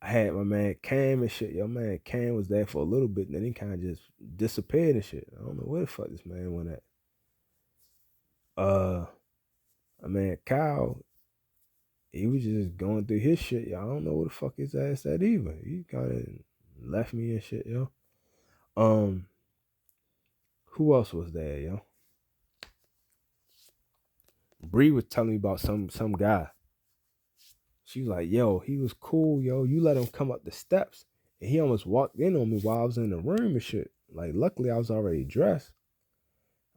I had my man Cam and shit. Yo, man, Cam was there for a little bit, and then he kind of just disappeared and shit. I don't know where the fuck this man went at. My man Kyle, he was just going through his shit. Yo, I don't know where the fuck his ass at either. He kind of left me and shit, yo. Um, who else was there, yo? Bree was telling me about some guy. She was like, yo, he was cool, yo. You let him come up the steps, and he almost walked in on me while I was in the room and shit. Like, luckily I was already dressed.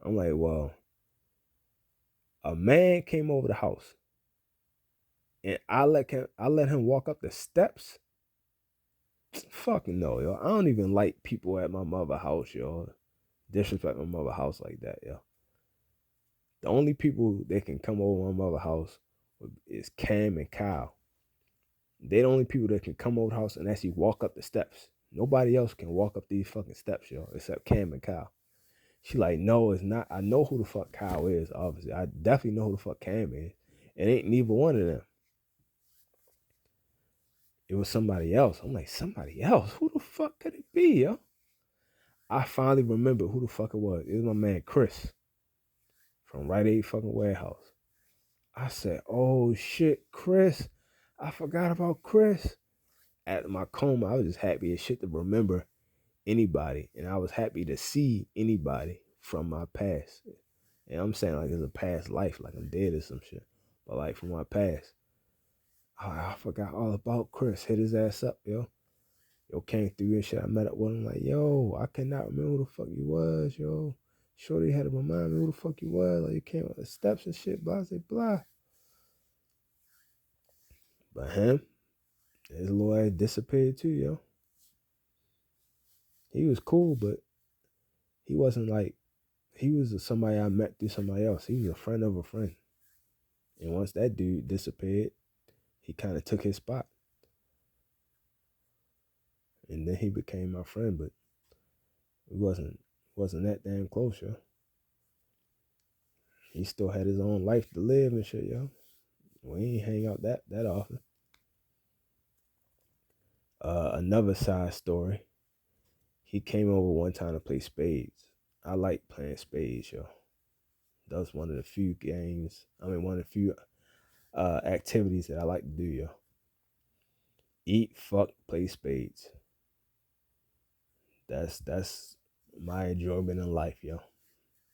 I'm like, well, a man came over the house, and I let him walk up the steps. Fucking no, yo. I don't even like people at my mother's house, yo. Disrespect my mother's house like that, yo. The only people that can come over my mother's house is Cam and Kyle. They the only people that can come over the house and actually walk up the steps. Nobody else can walk up these fucking steps, yo, except Cam and Kyle. She like, no, it's not. I know who the fuck Kyle is, obviously. I definitely know who the fuck Cam is. It ain't neither one of them. It was somebody else. I'm like, somebody else? Who the fuck could it be, yo? I finally remember who the fuck it was. It was my man Chris from Rite Aid fucking warehouse. I said, oh shit, Chris. I forgot about Chris. At my coma, I was just happy as shit to remember anybody. And I was happy to see anybody from my past. And I'm saying like it's a past life, like I'm dead or some shit. But like from my past. I forgot all about Chris. Hit his ass up, yo. Yo came through and shit. I met up with him like, yo, I cannot remember who the fuck you was, yo. Shorty had to remind me who the fuck you was. Like you came up the steps and shit, blah, blah, blah. But him, his little ass disappeared too, yo. He was cool, but he wasn't like, he was somebody I met through somebody else. He was a friend of a friend. And once that dude disappeared, he kind of took his spot. And then he became my friend, but we wasn't that damn close, yo. He still had his own life to live and shit, yo. We ain't hang out that often. Another side story. He came over one time to play spades. I like playing spades, yo. That was one of the few one of the few activities that I like to do, yo. Eat, fuck, play spades. That's my enjoyment in life, yo.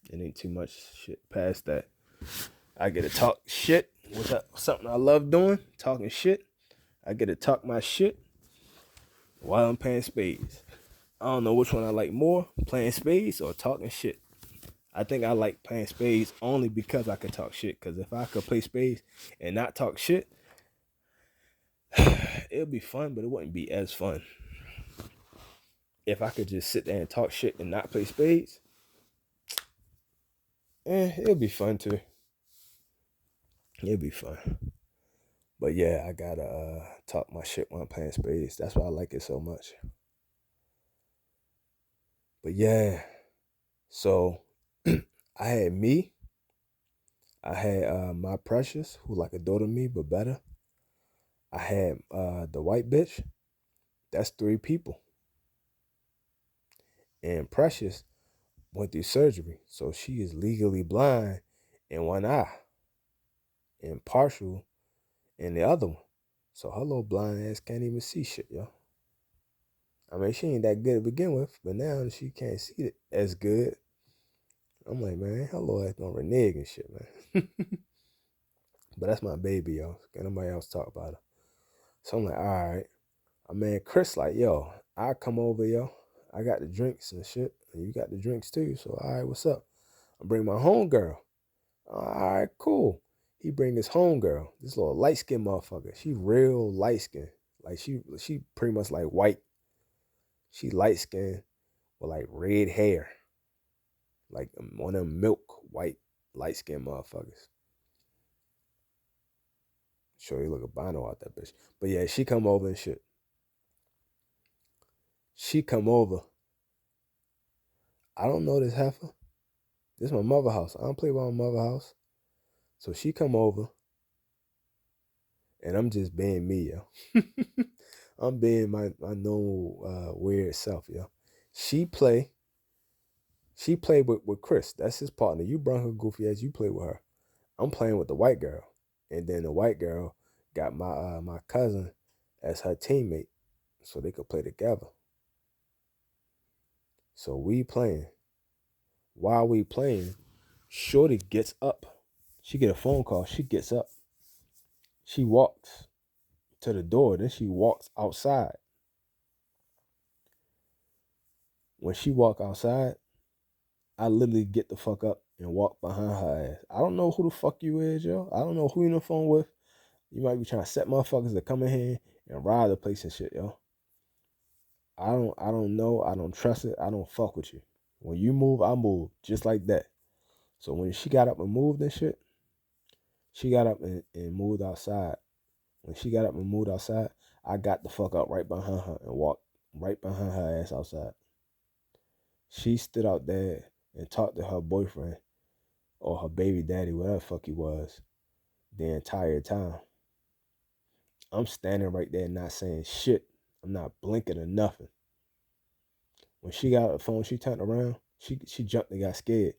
It ain't too much shit past that. I get to talk shit with something I love doing, talking shit. I get to talk my shit while I'm playing spades. I don't know which one I like more, playing spades or talking shit. I think I like playing spades only because I can talk shit. Because if I could play spades and not talk shit, it'll be fun, but it wouldn't be as fun. If I could just sit there and talk shit and not play spades, it'll be fun too. It'll be fun. But yeah, I gotta talk my shit when I'm playing spades. That's why I like it so much. But yeah, so I had me. I had my precious, who like a daughter to me, but better. I had the white bitch. That's 3 people. And Precious went through surgery, so she is legally blind in one eye and partial in the other one. So her little blind ass can't even see shit, yo. I mean, she ain't that good to begin with, but now she can't see it as good. I'm like, man, her little ass gonna renege and shit, man. But that's my baby, yo. Can't nobody else talk about her. So I'm like, all right. My man Chris like, yo, I come over, yo. I got the drinks and shit, and you got the drinks too. So all right, what's up? I bring my homegirl. All right, cool. He bring his homegirl, this little light skinned motherfucker. She real light skinned, like she pretty much like white. She light skinned with like red hair, like one of them milk white light skinned motherfuckers. Sure, you look albino out that bitch. But yeah, she come over and shit. She come over. I don't know this heifer. This is my mother house. I don't play by my mother house. So she come over, and I'm just being me, yo. I'm being my normal weird self, yo. She play. She played with Chris. That's his partner. You brought her goofy ass. You play with her. I'm playing with the white girl, and then the white girl got my cousin as her teammate, so they could play together. So we playing. While we playing, Shorty gets up. She get a phone call. She gets up. She walks to the door. Then she walks outside. When she walk outside, I literally get the fuck up and walk behind her ass. I don't know who the fuck you is, yo. I don't know who you on the phone with. You might be trying to set motherfuckers to come in here and rob the place and shit, yo. I don't know. I don't trust it. I don't fuck with you. When you move, I move. Just like that. So when she got up and moved and shit, she got up and moved outside. When she got up and moved outside, I got the fuck up right behind her and walked right behind her ass outside. She stood out there and talked to her boyfriend or her baby daddy, whatever the fuck he was, the entire time. I'm standing right there not saying shit. I'm not blinking or nothing. When she got the phone, she turned around. She jumped and got scared.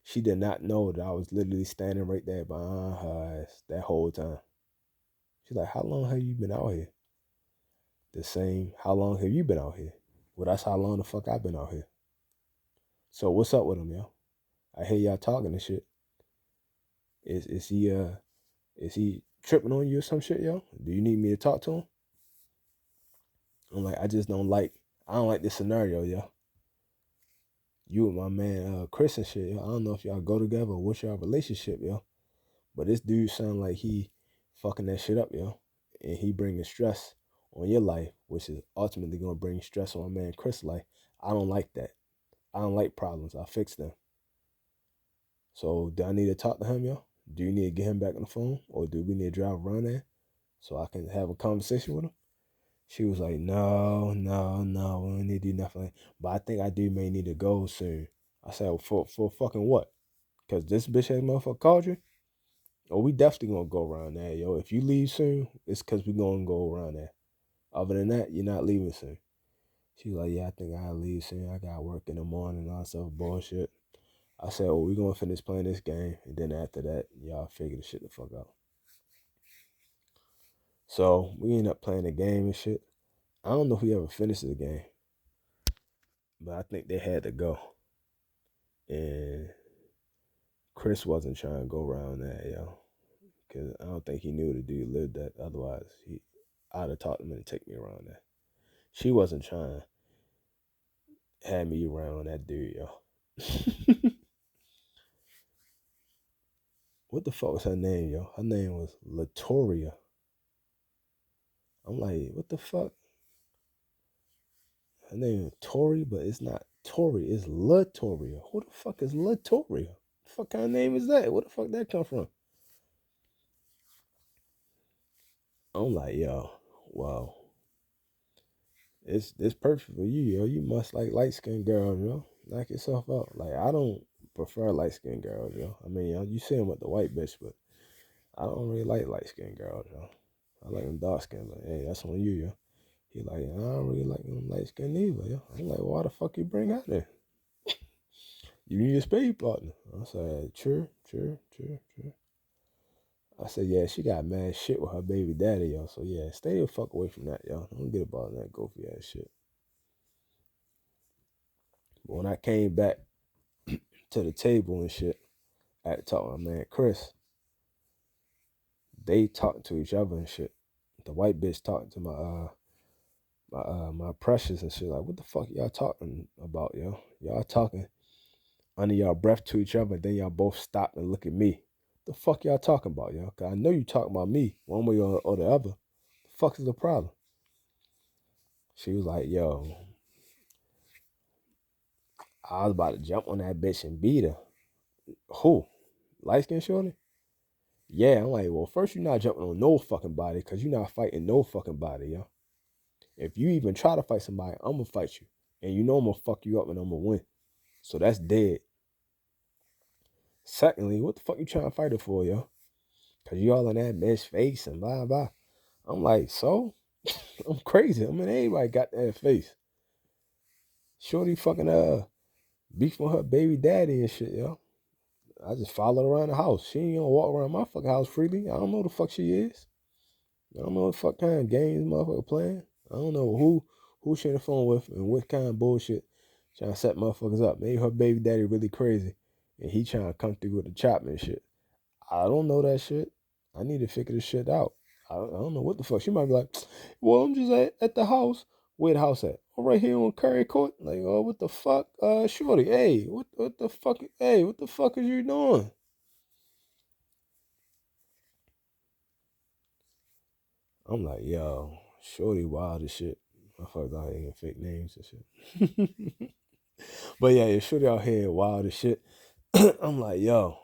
She did not know that I was literally standing right there behind her ass that whole time. She's like, how long have you been out here? The same, how long have you been out here? Well, that's how long the fuck I've been out here. So what's up with him, yo? I hear y'all talking and shit. Is he tripping on you or some shit, yo? Do you need me to talk to him? I'm like, I don't like this scenario, yo. You and my man Chris and shit, yo. I don't know if y'all go together or what's your relationship, yo. But this dude sound like he fucking that shit up, yo. And he bringing stress on your life, which is ultimately gonna bring stress on my man Chris' life. I don't like that. I don't like problems. I fix them. So do I need to talk to him, yo? Do you need to get him back on the phone? Or do we need to drive around there so I can have a conversation with him? She was like, no, we don't need to do nothing. But I think I may need to go soon. I said, well, for fucking what? Because this bitch ass motherfucker called you? Oh, we definitely gonna go around there, yo. If you leave soon, it's because we gonna go around there. Other than that, you're not leaving soon. She was like, yeah, I think I'll leave soon. I got work in the morning and all that stuff, bullshit. I said, well, we gonna finish playing this game. And then after that, y'all figure the shit the fuck out. So we end up playing the game and shit. I don't know if we ever finished the game. But I think they had to go. And Chris wasn't trying to go around that, yo. Because I don't think he knew the dude lived that. Otherwise, I'd have taught him to take me around that. She wasn't trying to have me around that dude, yo. What the fuck was her name, yo? Her name was Latoria. I'm like, what the fuck? Her name is Tori, but it's not Tori. It's Latoria. Who the fuck is Latoria? What the fuck kind of name is that? Where the fuck that come from? I'm like, yo, wow. It's perfect for you, yo. You must like light skinned girls, yo. Knock yourself out. Like, I don't prefer light skinned girls, yo. I mean, yo, you see them with the white bitch, but I don't really like light skinned girls, yo. I like them dark skinned, but hey, that's on you, yo. He like, I don't really like them light skinned either, yo. I'm like, why the fuck you bring out there? You need a spade partner. I said, sure. I said, yeah, she got mad shit with her baby daddy, yo. So yeah, stay the fuck away from that, yo. Don't get about that goofy ass shit. But when I came back to the table and shit, I had to talk to my man Chris. They talking to each other and shit. The white bitch talking to my precious and shit. Like, what the fuck y'all talking about, yo? Y'all talking under y'all breath to each other, and then y'all both stop and look at me. The fuck y'all talking about, yo? Cause I know you talking about me one way or the other. The fuck is the problem? She was like, yo, I was about to jump on that bitch and beat her. Who? Light skin shorty? Yeah, I'm like, well, first you're not jumping on no fucking body because you're not fighting no fucking body, yo. If you even try to fight somebody, I'm gonna fight you. And you know I'm gonna fuck you up and I'm gonna win. So that's dead. Secondly, what the fuck you trying to fight her for, yo? Cause you all in that bitch face and blah blah. I'm like, so? I'm crazy. I mean, everybody got that face. Shorty fucking beef with her baby daddy and shit, yo. I just follow her around the house. She ain't gonna walk around my fucking house freely. I don't know who the fuck she is. I don't know what the fuck kind of games motherfucker playing. I don't know who she on the phone with and what kind of bullshit trying to set motherfuckers up. Maybe her baby daddy really crazy and he trying to come through with the chop and shit. I don't know that shit. I need to figure this shit out. I don't know what the fuck. She might be like, well, I'm just at the house. Where the house at? Oh, right here on Curry Court. Like, oh, what the fuck? Shorty, hey, what the fuck? Hey, what the fuck is you doing? I'm like, yo, Shorty wild as shit. Motherfuckers out here getting fake names and shit. But yeah, Shorty out here wild as shit. I'm like, yo,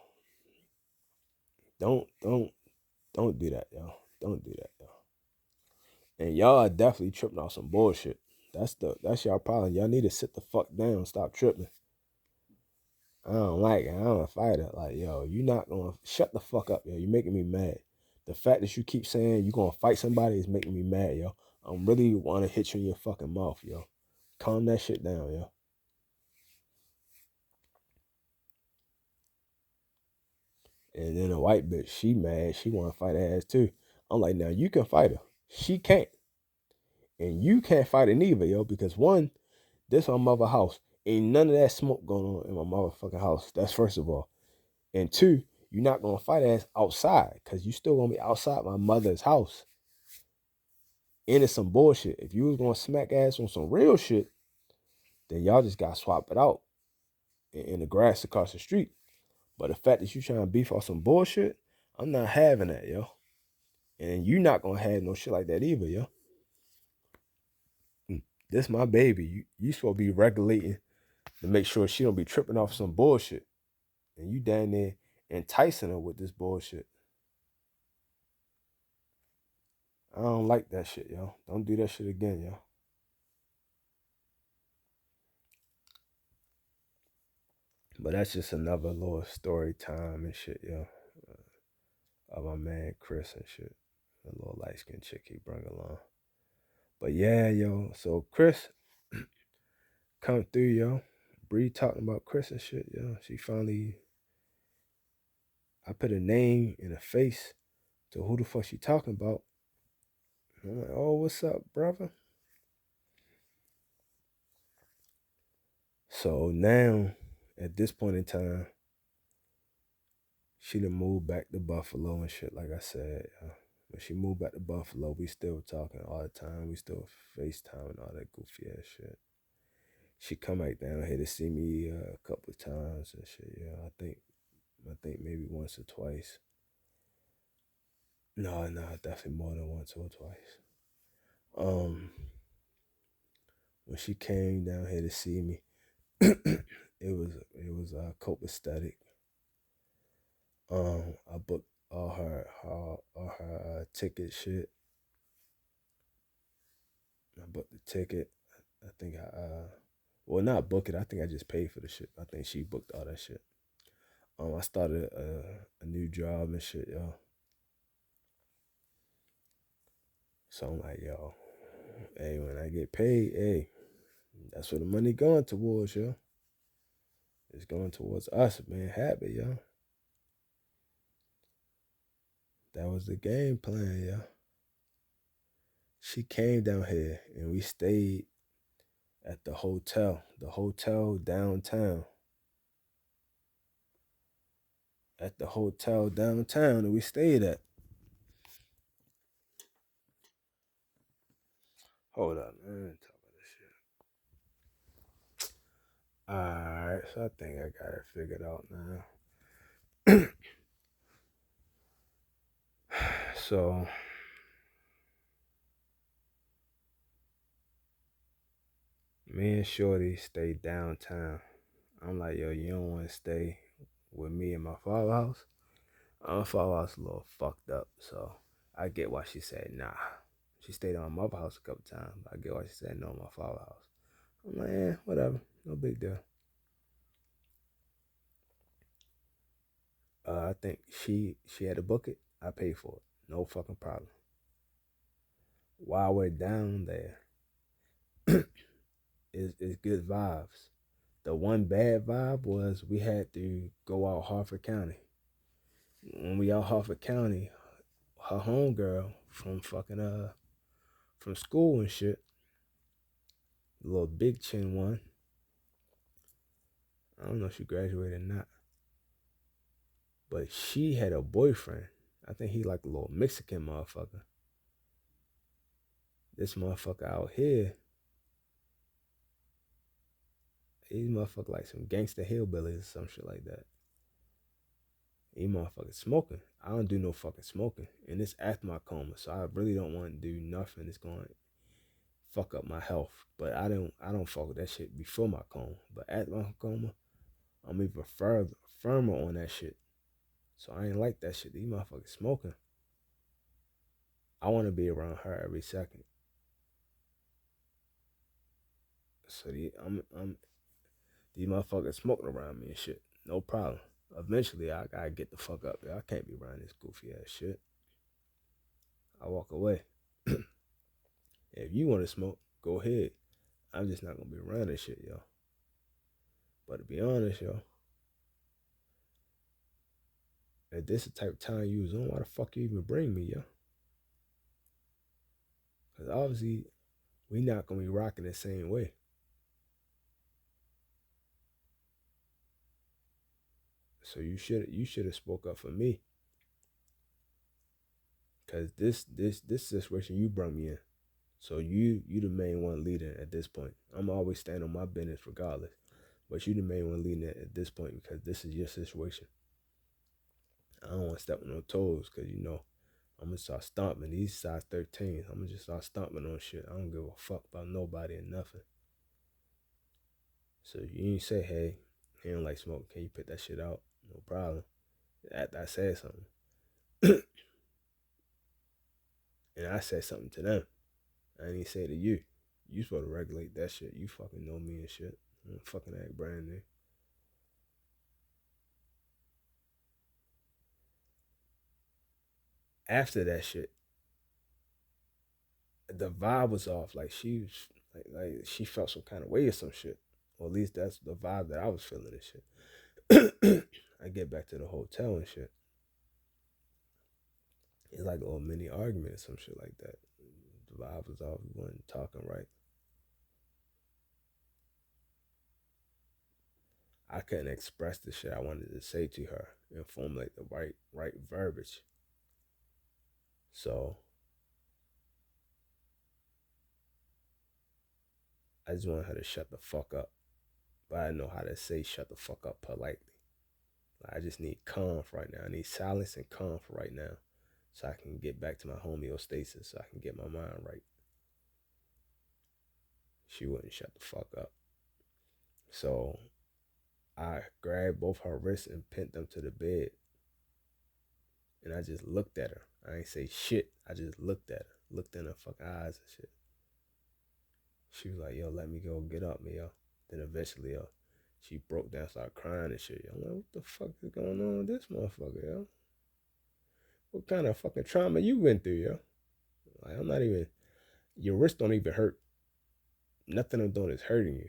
don't do that, yo. Don't do that, yo. And y'all are definitely tripping off some bullshit. That's y'all problem. Y'all need to sit the fuck down, stop tripping. I don't like it. I don't fight it. Like, yo, you not gonna shut the fuck up, yo. You're making me mad. The fact that you keep saying you gonna fight somebody is making me mad, yo. I'm really wanna hit you in your fucking mouth, yo. Calm that shit down, yo. And then a white bitch, she mad. She wanna fight her ass too. I'm like, now you can fight her. She can't. And you can't fight her neither, yo, because one, this my mother house. Ain't none of that smoke going on in my motherfucking house. That's first of all. And two, you're not gonna fight ass outside because you still gonna be outside my mother's house. And it's some bullshit. If you was gonna smack ass on some real shit, then y'all just gotta swap it out in the grass across the street. But the fact that you trying to beef off some bullshit, I'm not having that, yo. And you not gonna have no shit like that either, yo. This my baby. You supposed to be regulating to make sure she don't be tripping off some bullshit. And you down there enticing her with this bullshit. I don't like that shit, yo. Don't do that shit again, yo. But that's just another little story time and shit, yo. Of my man Chris and shit. The little light skinned chick he brought along. But yeah, yo. So Chris come through, yo. Bree talking about Chris and shit, yo. She finally, I put a name and a face to who the fuck she talking about. And I'm like, oh, what's up, brother? So now, at this point in time, she done moved back to Buffalo and shit, like I said. When she moved back to Buffalo, we still talking all the time. We still FaceTime and all that goofy ass shit. She come back down here to see me a couple of times and shit. Yeah, I think maybe once or twice. No, definitely more than once or twice. Um, when she came down here to see me, it was copacetic. I booked all her ticket shit. I booked the ticket. I think well, not book it. I think I just paid for the shit. I think she booked all that shit. I started a new job and shit, yo. So I'm like, yo, hey, when I get paid, hey, that's where the money going towards, yo. It's going towards us being happy, yo. That was the game plan, yo. She came down here and we stayed at the hotel downtown. At the hotel downtown that we stayed at. Hold up, man. Talk about this shit. Alright, so I think I got it figured out now. So me and Shorty stayed downtown. I'm like, yo, you don't want to stay with me in my father's house? My father's house a little fucked up, so I get why she said nah. She stayed at my mother's house a couple times. But I get why she said no, my father's house. I'm like, whatever, no big deal. I think she had to book it. I paid for it. No fucking problem. While we're down there, it's good vibes. The one bad vibe was we had to go out Harford County. When we out Harford County, her homegirl from fucking from school and shit, the little big chin one. I don't know if she graduated or not, but she had a boyfriend. I think he like a little Mexican motherfucker. This motherfucker out here, these motherfucker like some gangster hillbillies or some shit like that. These motherfuckers smoking. I don't do no fucking smoking, and it's after my coma, so I really don't want to do nothing that's going to fuck up my health. But I don't fuck with that shit before my coma. But at my coma, I'm even firmer on that shit. So I ain't like that shit. These motherfuckers smoking. I want to be around her every second. So these motherfuckers smoking around me and shit. No problem. Eventually, I gotta get the fuck up. I can't be around this goofy ass shit. I walk away. If you want to smoke, go ahead. I'm just not gonna be around this shit, yo. But to be honest, yo, if this is the type of time you was on, why the fuck you even bring me, yo? Because obviously, we not gonna be rocking the same way. So you should have spoke up for me. Cause this situation you brought me in. So you the main one leading at this point. I'm always standing on my business regardless. But you the main one leading it at this point because this is your situation. I don't want to step on no toes because I'm gonna start stomping these size 13s. I'm gonna just start stomping on shit. I don't give a fuck about nobody and nothing. So you ain't say, hey, he don't like smoke. Can you put that shit out? No problem. After I said something. And I said something to them. I didn't even say to you. You supposed to regulate that shit. You fucking know me and shit. I'm fucking act brand new. After that shit, the vibe was off. Like she was like she felt some kind of way or some shit. Or at least that's the vibe that I was feeling and shit. I get back to the hotel and shit. It's like a little mini argument or some shit like that. The vibe was off. We weren't talking right. I couldn't express the shit I wanted to say to her and formulate the right verbiage. So I just wanted her to shut the fuck up. But I didn't know how to say shut the fuck up politely. Like, I just need calm right now. I need silence and calm for right now. So I can get back to my homeostasis. So I can get my mind right. She wouldn't shut the fuck up. So I grabbed both her wrists and pinned them to the bed. And I just looked at her. I ain't say shit. I just looked at her. Looked in her fucking eyes and shit. She was like, yo, let me go. Get up, me, yo. Then eventually, yo, she broke down, started crying and shit. Yo, I'm like, what the fuck is going on with this motherfucker, yo? What kind of fucking trauma you went through, yo? Like, I'm not even, your wrist don't even hurt. Nothing I'm doing is hurting you.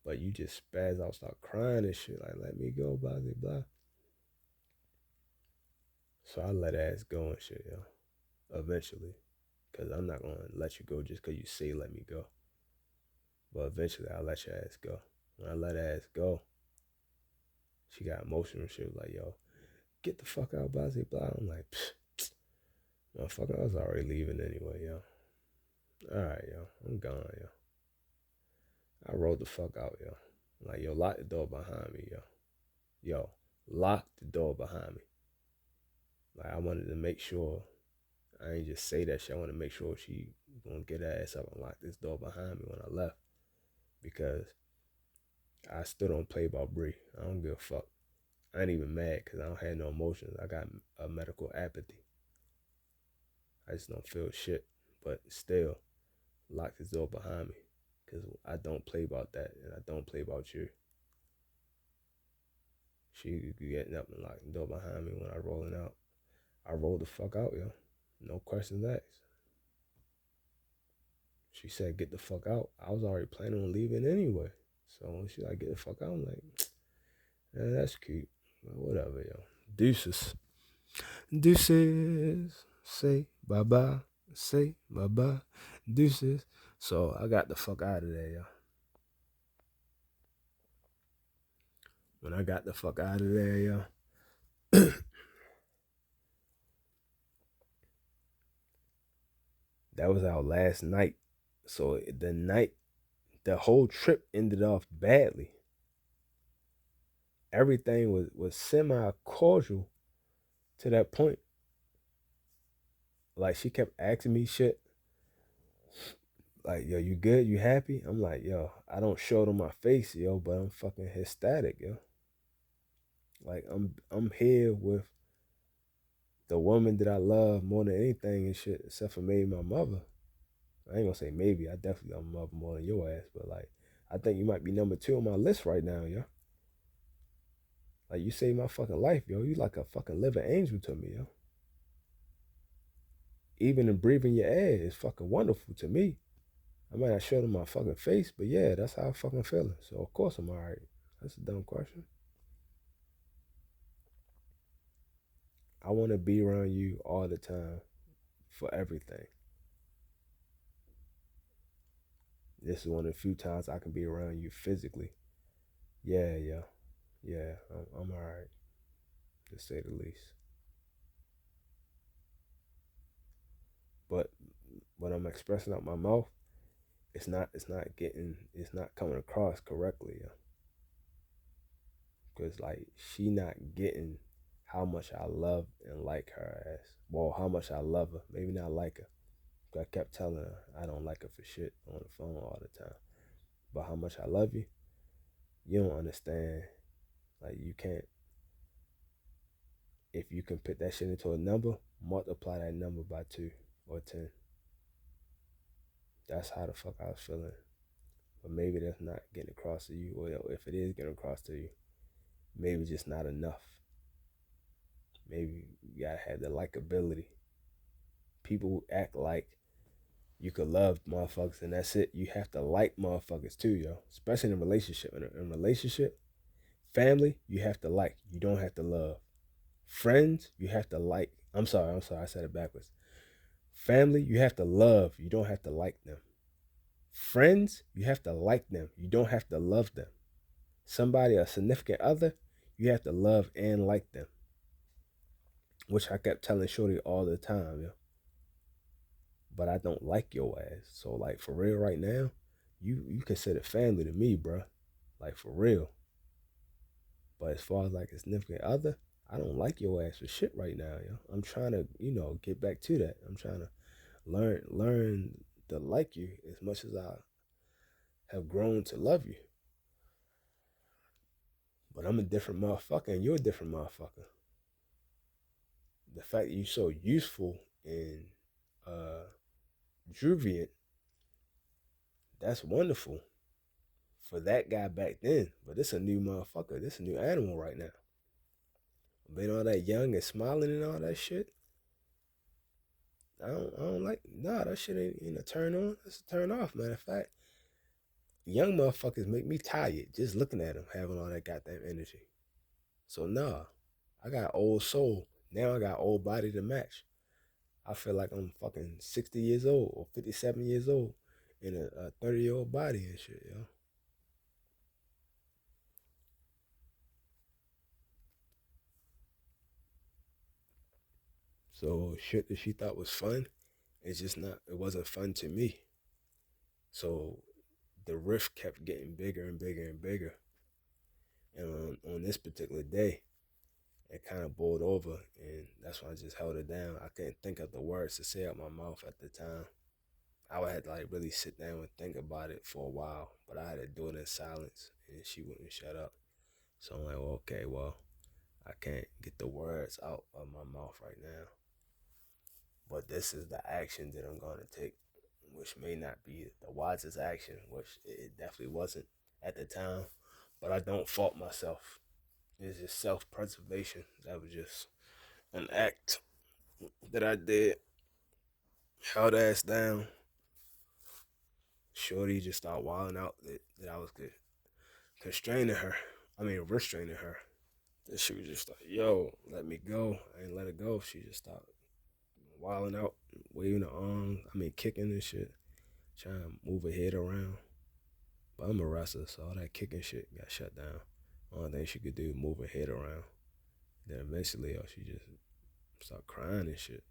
But you just spaz out, start crying and shit. Like, let me go, blah, blah, blah. So I let ass go and shit, yo. Eventually. Because I'm not going to let you go just because you say let me go. But eventually I'll let your ass go. When I let her ass go, she got emotional and shit. Like, yo, get the fuck out, blah, blah, blah. I'm like, motherfucker, I was already leaving anyway, yo. Alright, yo. I'm gone, yo. I rolled the fuck out, yo. Like, yo, lock the door behind me, yo. Yo, lock the door behind me. Like, I wanted to make sure, I ain't just say that shit. I want to make sure she gonna get her ass up and lock this door behind me when I left. Because I still don't play about Brèè. I don't give a fuck. I ain't even mad because I don't have no emotions. I got a medical apathy. I just don't feel shit. But still, lock his door behind me. Because I don't play about that. And I don't play about you. She getting up and locking the door behind me when I rolling out. I rolled the fuck out, yo. No questions asked. She said, get the fuck out. I was already planning on leaving anyway. So when she like, get the fuck out, I'm like, yeah, that's cute. But whatever, yo. Deuces. Deuces. Say bye-bye. Say bye-bye. Deuces. So I got the fuck out of there, yo. When I got the fuck out of there, yo, that was our last night. So the whole trip ended off badly. Everything was semi cordial to that point. Like she kept asking me shit. Like, yo, you good? You happy? I'm like, yo, I don't show it on my face, yo, but I'm fucking ecstatic, yo. Like I'm here with the woman that I love more than anything and shit, except for maybe my mother. I ain't gonna say maybe. I definitely love my mother more than your ass, but like, I think you might be number 2 on my list right now, yo. Like you saved my fucking life, yo. You like a fucking living angel to me, yo. Even in breathing your air is fucking wonderful to me. I might not show it on my fucking face, but yeah, that's how I'm fucking feeling. So of course I'm alright. That's a dumb question. I want to be around you all the time for everything. This is one of the few times I can be around you physically. Yeah, yeah, yeah. I'm alright, to say the least. But when I'm expressing out my mouth, it's not coming across correctly, yeah. Cause like she not getting how much I love and like her ass. Well, how much I love her. Maybe not like her. I kept telling her I don't like her for shit on the phone all the time. But how much I love you, you don't understand. Like you can't. If you can put that shit into a number, multiply that number by 2 or 10. That's how the fuck I was feeling. But maybe that's not getting across to you, or if it is getting across to you, maybe just not enough. Maybe you gotta have the likability. People act like you could love motherfuckers and that's it. You have to like motherfuckers too, yo. Especially in a relationship. In a relationship, family, you have to like. You don't have to love. Friends, you have to like. I'm sorry, I said it backwards. Family, you have to love. You don't have to like them. Friends, you have to like them. You don't have to love them. Somebody, a significant other, you have to love and like them. Which I kept telling Shorty all the time, yo. But I don't like your ass. So like for real right now, you consider family to me, bro. Like for real. But as far as like a significant other, I don't like your ass for shit right now, yo. I'm trying to, get back to that. I'm trying to learn to like you as much as I have grown to love you. But I'm a different motherfucker and you're a different motherfucker. The fact that you're so useful and uh juviant, that's wonderful for that guy back then. But this a new motherfucker. This a new animal right now. Being all that young and smiling and all that shit. I don't like. Nah, that shit ain't a turn on. That's a turn off. Matter of fact, young motherfuckers make me tired just looking at them having all that goddamn energy. So nah, I got old soul. Now I got old body to match. I feel like I'm fucking 60 years old or 57 years old in a 30-year-old body and shit, yo. So shit that she thought was fun, it's just not. It wasn't fun to me. So the rift kept getting bigger and bigger and bigger. And on this particular day, it kind of boiled over, and that's why I just held it down. I couldn't think of the words to say out my mouth at the time. I would have to like really sit down and think about it for a while, but I had to do it in silence, and she wouldn't shut up. So I'm like, well, okay, well, I can't get the words out of my mouth right now. but this is the action that I'm going to take, which may not be the wisest action, which it definitely wasn't at the time. But I don't fault myself. It's just self-preservation. That was just an act that I did. Held ass down. Shorty just started wilding out that I was constraining her. I mean, restraining her. That she was just like, yo, let me go. I ain't let her go. She just started wilding out, waving her arms. I mean, kicking and shit. Trying to move her head around. But I'm a wrestler, so all that kicking shit got shut down. Only thing she could do is move her head around. Then eventually, she just started crying and shit.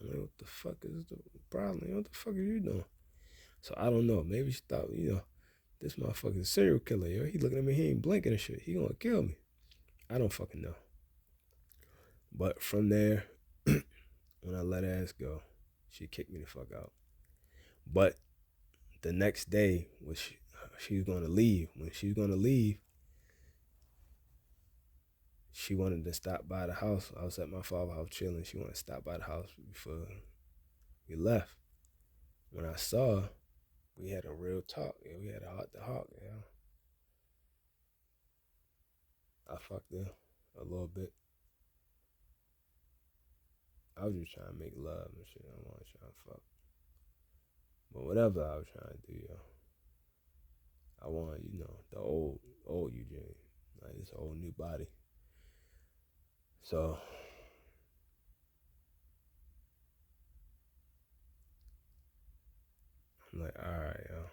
I'm like, what the fuck is the problem? What the fuck are you doing? So I don't know. Maybe she thought, this motherfucking serial killer, yo. He looking at me, he ain't blinking and shit. He gonna kill me. I don't fucking know. But from there, when I let her ass go, she kicked me the fuck out. But the next day, when she was gonna leave. When she was gonna leave, she wanted to stop by the house. I was at my father's house chilling. She wanted to stop by the house before we left. When I saw her, we had a real talk. Yeah, we had a heart to heart. Yeah, I fucked her a little bit. I was just trying to make love and shit. I wasn't trying to fuck. But whatever I was trying to do, yo, I want, the old Eugene, like this whole new body. So I'm like, all right, yo,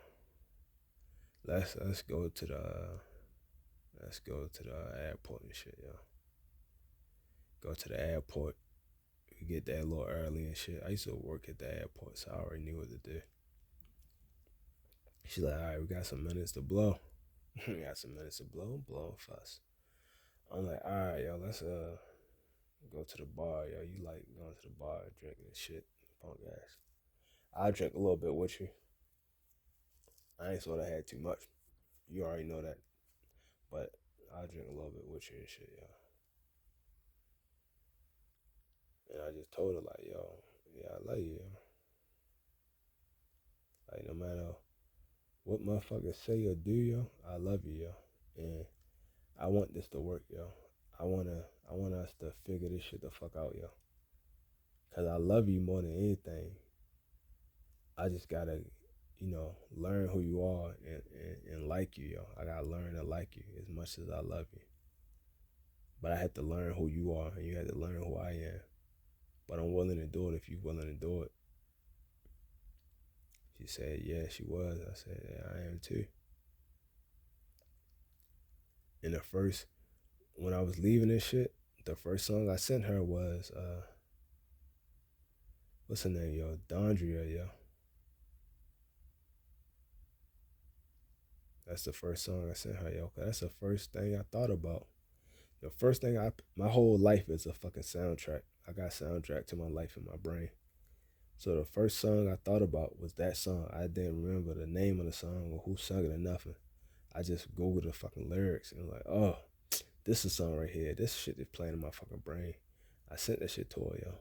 let's go to the airport and shit, yo. Go to the airport. We get there a little early and shit. I used to work at the airport, so I already knew what to do. She's like, all right, we got some minutes to blow. We got some minutes to blow fuss. I'm like, all right, yo, let's go to the bar, yo. You like going to the bar, drinking and shit, punk ass. I drink a little bit with you. I ain't sort of had too much. You already know that. But I drink a little bit with you and shit, yo. And I just told her, like, yo, yeah, I love you, yo. Like, no matter what motherfuckers say or do, yo, I love you, yo. And I want this to work, yo. I want us to figure this shit the fuck out, yo. Cause I love you more than anything. I just gotta, learn who you are and like you, yo. I gotta learn to like you as much as I love you. But I had to learn who you are, and you had to learn who I am. But I'm willing to do it if you're willing to do it. She said, yeah, she was. I said, yeah, I am too. And when I was leaving this shit, the first song I sent her was, what's her name, yo? Dondria, yo. That's the first song I sent her, yo. Cause that's the first thing I thought about. The first thing my whole life is a fucking soundtrack. I got soundtrack to my life in my brain. So the first song I thought about was that song. I didn't remember the name of the song or who sung it or nothing. I just Googled the fucking lyrics and was like, oh, this is a song right here. This shit is playing in my fucking brain. I sent that shit to her, yo.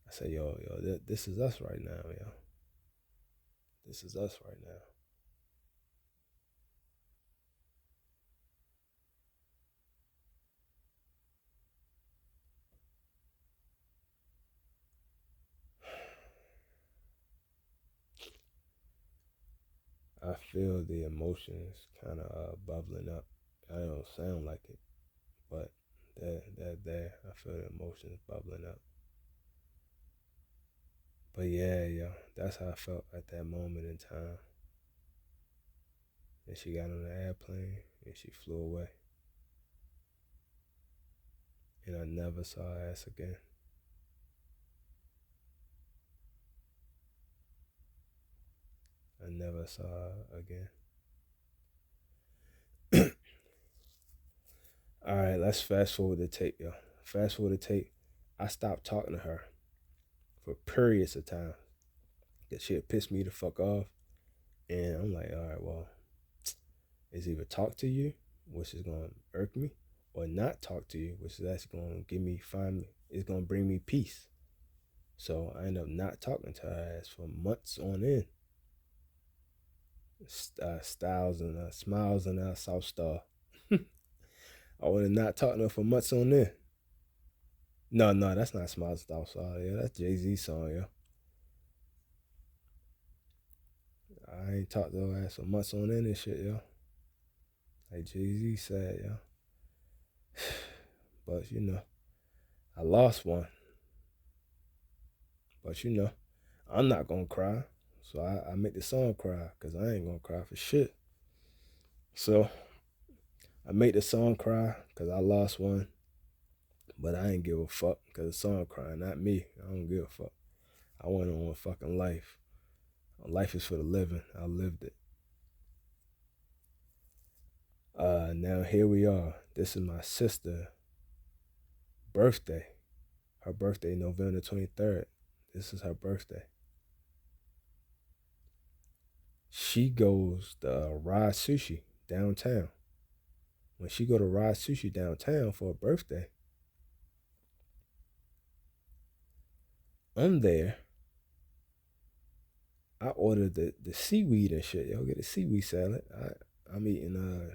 I said, yo, this is us right now, yo. This is us right now. I feel the emotions kind of bubbling up. I don't sound like it, but they're there. I feel the emotions bubbling up. But yeah, yo, that's how I felt at that moment in time. And she got on the airplane and she flew away. And I never saw her ass again. I never saw her again. All right, let's fast forward the tape, yo. Fast forward the tape. I stopped talking to her for periods of time because she had pissed me the fuck off. And I'm like, all right, well, it's either talk to you, which is gonna irk me, or not talk to you, which is actually gonna it's gonna bring me peace. So I ended up not talking to her ass for months on end. Styles and Smiles and South Star. I would have not talked to her for months on end. No, that's not Smiles and South Star. Yeah, that's Jay-Z song, yo. I ain't talked to her ass for months on end and shit, yo. Like Jay-Z said, yo. But I lost one. But I'm not gonna cry. So I make the song cry, because I ain't gonna cry for shit. So I make the song cry because I lost one. But I ain't give a fuck because the song crying, not me. I don't give a fuck. I went on with fucking life. Life is for the living. I lived it. Now here we are. This is my sister's birthday. Her birthday, November 23rd. This is her birthday. She goes to Ride Sushi downtown. When she go to Ride Sushi downtown for her birthday, I'm there. I ordered the seaweed and shit. Yo, get a seaweed salad. I'm eating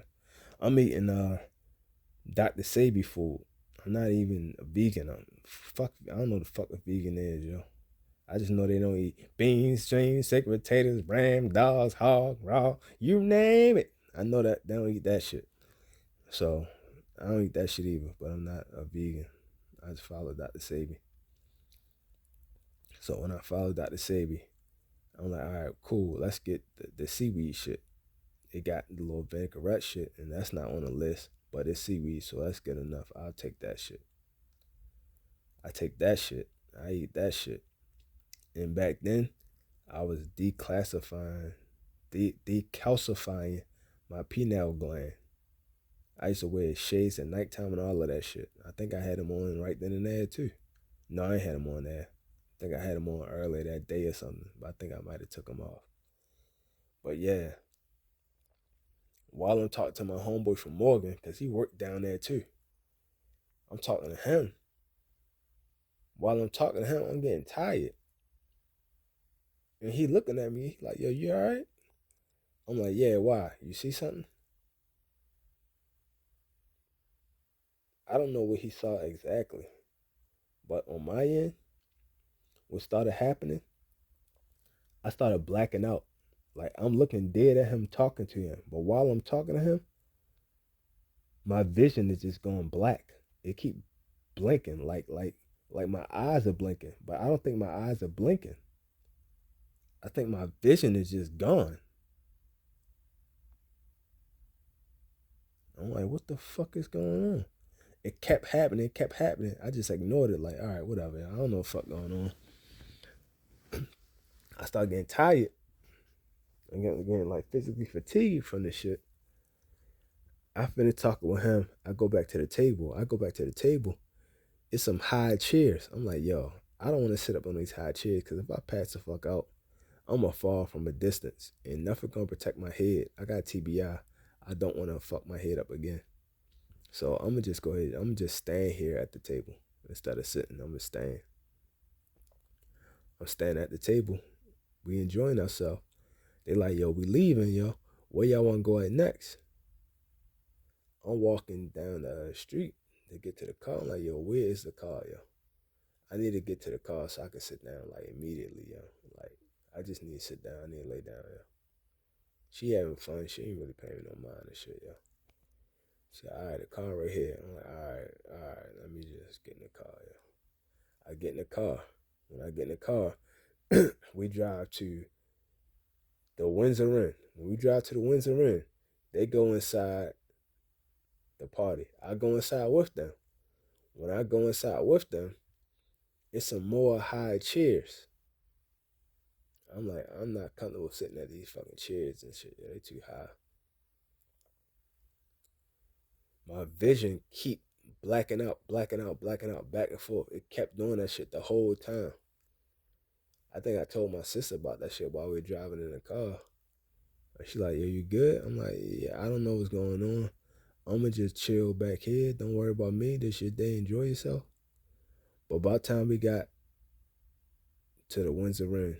Dr. Sabi food. I'm not even a vegan. I don't know the fuck a vegan is, yo. I just know they don't eat beans, string, sweet potatoes, ram, dogs, hog, raw, you name it. I know that they don't eat that shit. So I don't eat that shit either, but I'm not a vegan. I just follow Dr. Sabi. So when I follow Dr. Sabi, I'm like, all right, cool. Let's get the seaweed shit. It got the little vinaigrette shit, and that's not on the list, but it's seaweed, so that's good enough. I'll take that shit. I take that shit. I eat that shit. And back then, I was decalcifying my pineal gland. I used to wear shades at nighttime and all of that shit. I think I had them on right then and there too. No, I ain't had them on there. I think I had them on earlier that day or something, but I think I might have took them off. But yeah, while I'm talking to my homeboy from Morgan, because he worked down there too, I'm talking to him. While I'm talking to him, I'm getting tired. And he looking at me like, yo, you all right? I'm like, yeah, why? You see something? I don't know what he saw exactly. But on my end, what started happening, I started blacking out. Like I'm looking dead at him talking to him. But while I'm talking to him, my vision is just going black. It keep blinking like my eyes are blinking. But I don't think my eyes are blinking. I think my vision is just gone. I'm like, what the fuck is going on? It kept happening, I just ignored it, like, all right, whatever. I don't know what the fuck going on. I started getting tired. I'm getting like physically fatigued from this shit. I finished talking with him. I go back to the table. It's some high chairs. I'm like, yo, I don't want to sit up on these high chairs because if I pass the fuck out, I'm going to fall from a distance and nothing going to protect my head. I got TBI. I don't want to fuck my head up again. So I'm going to just go ahead. I'm just staying here at the table instead of sitting. I'm just staying. I'm standing at the table. We enjoying ourselves. They like, yo, we leaving, yo. Where y'all want to go at next? I'm walking down the street to get to the car. I'm like, yo, where is the car, yo? I need to get to the car so I can sit down, like, immediately, yo. Like, I just need to sit down. I need to lay down, yo. She having fun. She ain't really paying no mind and shit, yo. She like, all right, the car right here. I'm like, all right, let me just get in the car, yo. I get in the car. When I get in the car, we drive to the Windsor Inn. When we drive to the Windsor Inn, they go inside the party. I go inside with them. When I go inside with them, it's some more high chairs. I'm like, I'm not comfortable sitting at these fucking chairs and shit. They too high. My vision keep blacking out, back and forth. It kept doing that shit the whole time. I think I told my sister about that shit while we were driving in the car. She like, yo, you good? I'm like, yeah, I don't know what's going on. I'ma just chill back here. Don't worry about me. This your day. Enjoy yourself. But by the time we got to the Windsor Inn.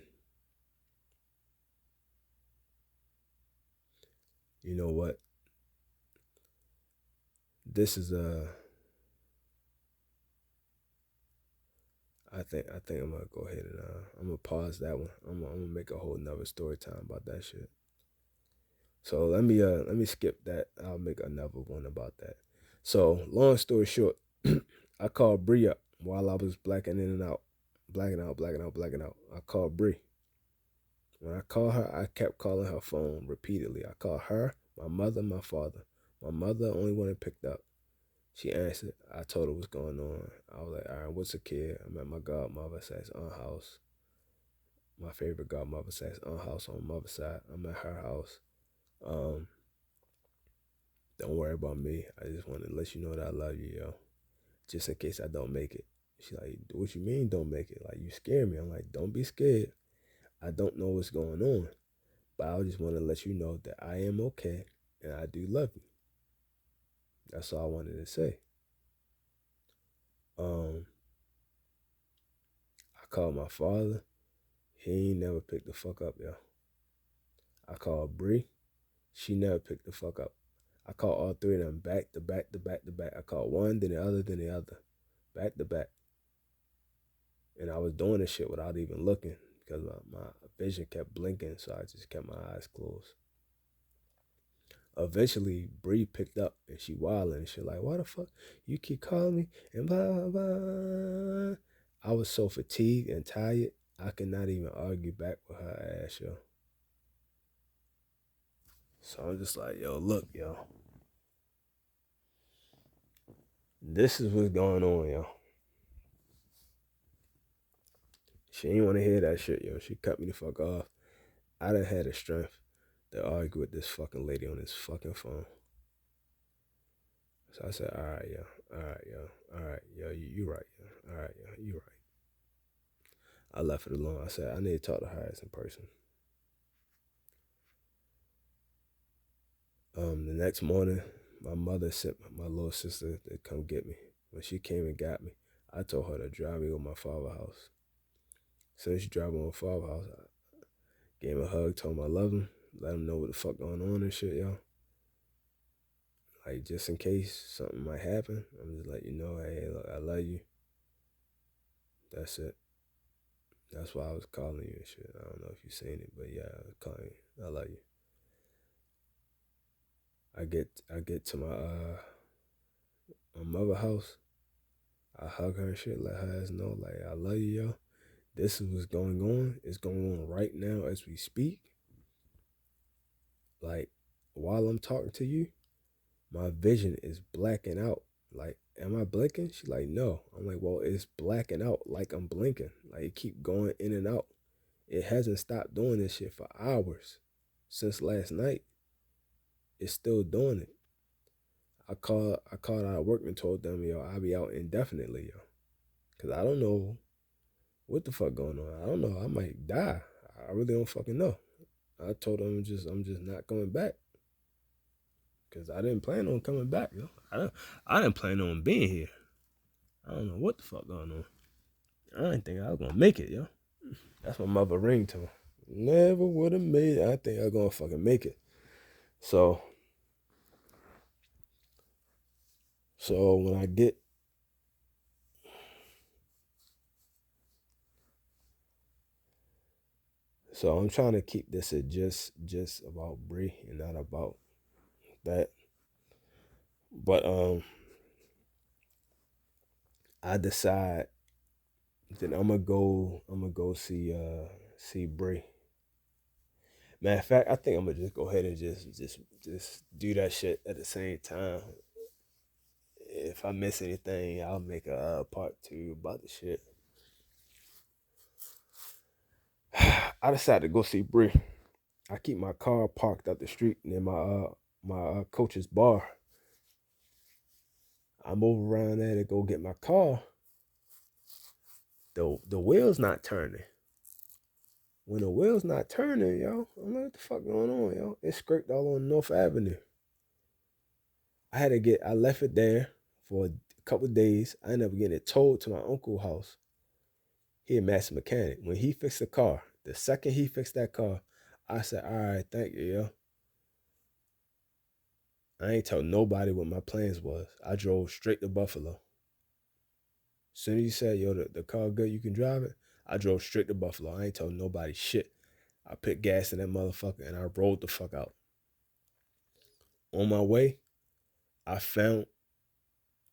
You know what? This is I think I'm gonna go ahead and I'm gonna pause that one. I'm gonna make a whole nother story time about that shit. So let me skip that. I'll make another one about that. So long story short, I called Bree up while I was blacking in and out, blacking out. I called Bree. When I called her, I kept calling her phone repeatedly. I called her, my mother, my father. My mother only one that picked up. She answered. I told her what's going on. I was like, all right, what's a kid? I'm at my godmother says house. My favorite godmother says house on mother's side. I'm at her house. Um, don't worry about me. I just wanted to let you know that I love you, yo. Just in case I don't make it. She's like, what you mean don't make it? Like, you scare me. I'm like, don't be scared. I don't know what's going on. But I just want to let you know that I am okay and I do love you. That's all I wanted to say. I called my father. He ain't never picked the fuck up, yo. I called Bree. She never picked the fuck up. I called all three of them back to back to back to back. I called one, then the other, then the other. Back to back. And I was doing this shit without even looking because my vision kept blinking, so I just kept my eyes closed. Eventually, Bree picked up and she wilding and shit like, why the fuck you keep calling me and blah, blah, blah. I was so fatigued and tired, I could not even argue back with her ass, yo. So I'm just like, yo, look, yo. This is what's going on, yo. She ain't want to hear that shit, yo. She cut me the fuck off. I done had the strength to argue with this fucking lady on this fucking phone. So I said, all right, yo. All right, yo. All right, yo. You right, yo. All right, yo. You right. I left it alone. I said, I need to talk to her as in person. The next morning, my mother sent my little sister to come get me. When she came and got me, I told her to drive me to my father's house. So she drove me to my father's house. I gave him a hug, told him I love him, let him know what the fuck going on and shit, yo. Like, just in case something might happen, I'm just letting you know, hey, look, I love you. That's it. That's why I was calling you and shit. I don't know if you seen it, but yeah, I was calling you. I love you. I get to my mother house. I hug her and shit, let her ass know, like, I love you, yo. This is what's going on. It's going on right now as we speak. Like, while I'm talking to you, my vision is blacking out. Like, am I blinking? She's like, no. I'm like, well, it's blacking out like I'm blinking. Like, it keep going in and out. It hasn't stopped doing this shit for hours. Since last night, it's still doing it. I called out of work and told them, yo, I'll be out indefinitely, yo. Because I don't know what the fuck going on. I don't know. I might die. I really don't fucking know. I told them I'm just not coming back. Because I didn't plan on coming back, yo. I didn't plan on being here. I don't know what the fuck going on. I didn't think I was gonna make it, yo. That's my mother ringtone. Never would have made it. I think I'm gonna fucking make it. So when I get I'm trying to keep this at just about Bree and not about that. But I decide that I'm gonna go see Bree. Matter of fact, I think I'm gonna just go ahead and just do that shit at the same time. If I miss anything, I'll make a part two about the shit. I decided to go see Bree. I keep my car parked up the street near my coach's bar. I move around there to go get my car. The wheel's not turning. When the wheel's not turning, yo, I'm like, what the fuck going on, yo? It scraped all on North Avenue. I left it there for a couple of days. I ended up getting it towed to my uncle's house. He a master mechanic. When he fixed the car, the second he fixed that car, I said, all right, thank you, yo. I ain't told nobody what my plans was. I drove straight to Buffalo. Soon as you said, yo, the car good, you can drive it, I drove straight to Buffalo. I ain't told nobody shit. I put gas in that motherfucker and I rolled the fuck out. On my way, I found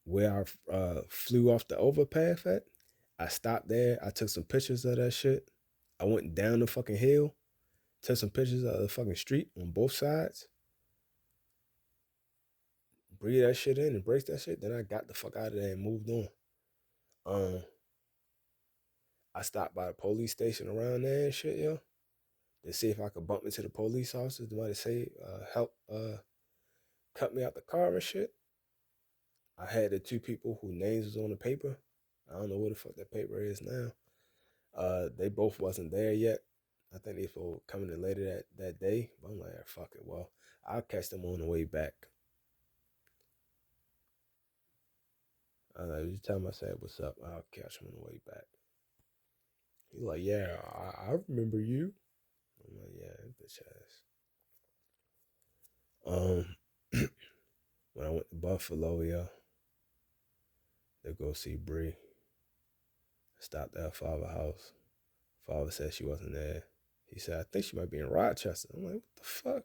where I flew off the overpass at. I stopped there. I took some pictures of that shit. I went down the fucking hill, took some pictures of the fucking street on both sides. Breathe that shit in, embrace that shit. Then I got the fuck out of there and moved on. Um, I stopped by the police station around there and shit, yo, to see if I could bump into the police officers. They might say, help cut me out the car and shit. I had the two people whose names was on the paper. I don't know where the fuck that paper is now. They both wasn't there yet. I think they were coming in later that day. But I'm like, fuck it. Well, I'll catch them on the way back. You tell him I said, what's up? I'll catch him on the way back. He's like, yeah, I remember you. I'm like, yeah, bitch ass. When I went to Buffalo, yeah, to go see Brèè. Stopped at her father's house. Father said she wasn't there. He said, I think she might be in Rochester. I'm like, what the fuck?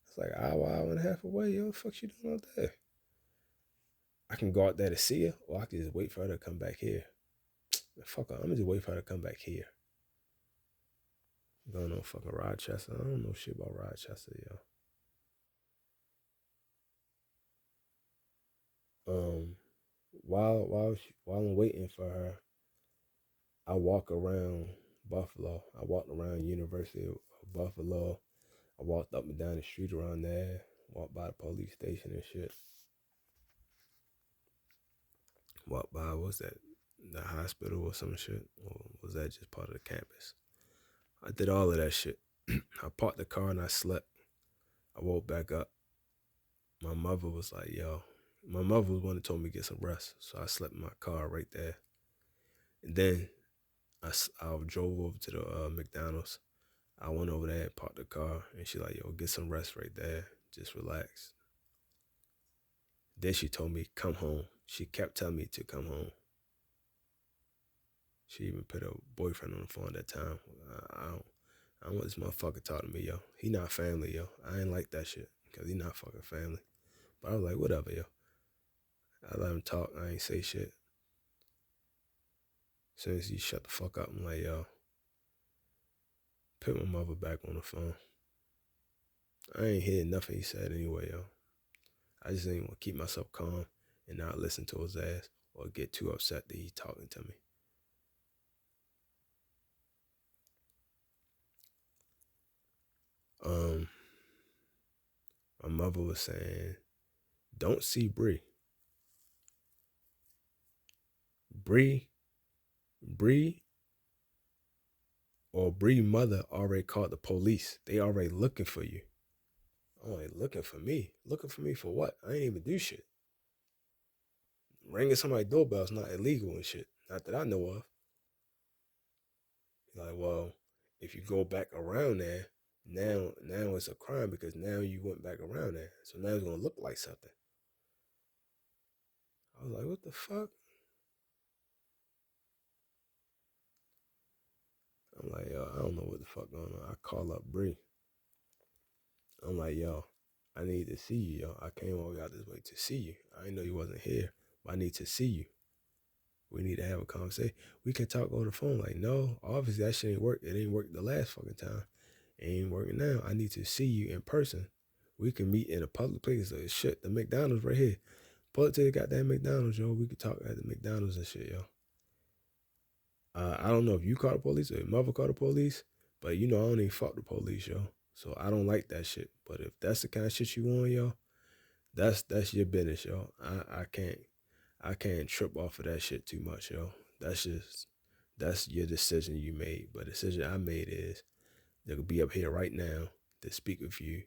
It's like an hour and a half away. Yo, what the fuck she doing out there? I can go out there to see her, or I can just wait for her to come back here. Fuck her, I'm gonna just wait for her to come back here. Going on fucking Rochester. I don't know shit about Rochester, yo. While I'm waiting for her, I walk around Buffalo. I walked around University of Buffalo. I walked up and down the street around there. Walked by the police station and shit. Walked by, what's that? The hospital or some shit? Or was that just part of the campus? I did all of that shit. I parked the car and I slept. I woke back up. My mother was like, yo. My mother was one that told me to get some rest. So I slept in my car right there. And then I drove over to the McDonald's. I went over there and parked the car. And she like, yo, get some rest right there. Just relax. Then she told me, come home. She kept telling me to come home. She even put her boyfriend on the phone at that time. I don't want this motherfucker talking to me, yo. He not family, yo. I ain't like that shit. Because he not fucking family. But I was like, whatever, yo. I let him talk. I ain't say shit. As soon as he shut the fuck up, I'm like, yo, put my mother back on the phone. I ain't hear nothing he said anyway, yo. I just didn't want to keep myself calm and not listen to his ass or get too upset that he talking to me. My mother was saying, don't see Brèè. Brèè or Brèè mother already called the police. They already looking for you. I'm like, looking for me? Looking for me for what? I ain't even do shit. Ringing somebody's doorbell is not illegal and shit. Not that I know of. Like, well, if you go back around there, now it's a crime because now you went back around there. So now it's gonna look like something. I was like, what the fuck? I'm like, yo, I don't know what the fuck going on. I call up Brèè. I'm like, yo, I need to see you, yo. I came all out this way to see you. I didn't know you wasn't here, but I need to see you. We need to have a conversation. We can talk over the phone. Like, no, obviously that shit ain't work. It ain't worked the last fucking time. It ain't working now. I need to see you in person. We can meet in a public place. Like, shit, the McDonald's right here. Pull it to the goddamn McDonald's, yo. We could talk at the McDonald's and shit, yo. I don't know if you called the police or your mother called the police, but you know I don't even fuck the police, yo. So I don't like that shit. But if that's the kind of shit you want, yo, that's your business, yo. I can't trip off of that shit too much, yo. That's your decision you made. But the decision I made is they could be up here right now to speak with you,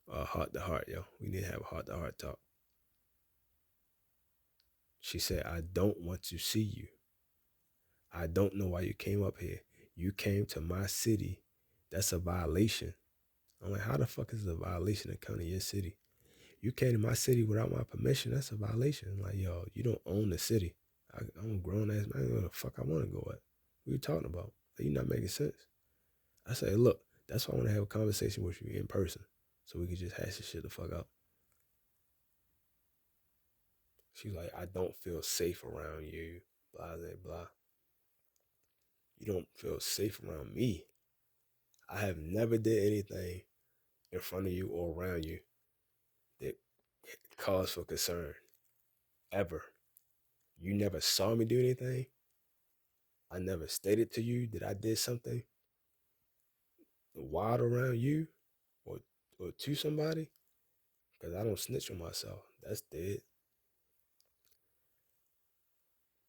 heart to heart, yo. We need to have a heart to heart talk. She said, I don't want to see you. I don't know why you came up here. You came to my city. That's a violation. I'm like, how the fuck is it a violation to come to your city? You came to my city without my permission. That's a violation. Like, yo, you don't own the city. I'm a grown ass man. Where the fuck I want to go at? What are you talking about? Like, you're not making sense. I say, look, that's why I want to have a conversation with you in person, so we can just hash this shit the fuck out. She's like, I don't feel safe around you. Blah blah blah. You don't feel safe around me. I have never did anything in front of you or around you that cause for concern. Ever. You never saw me do anything. I never stated to you that I did something wild around you or to somebody. Because I don't snitch on myself. That's dead.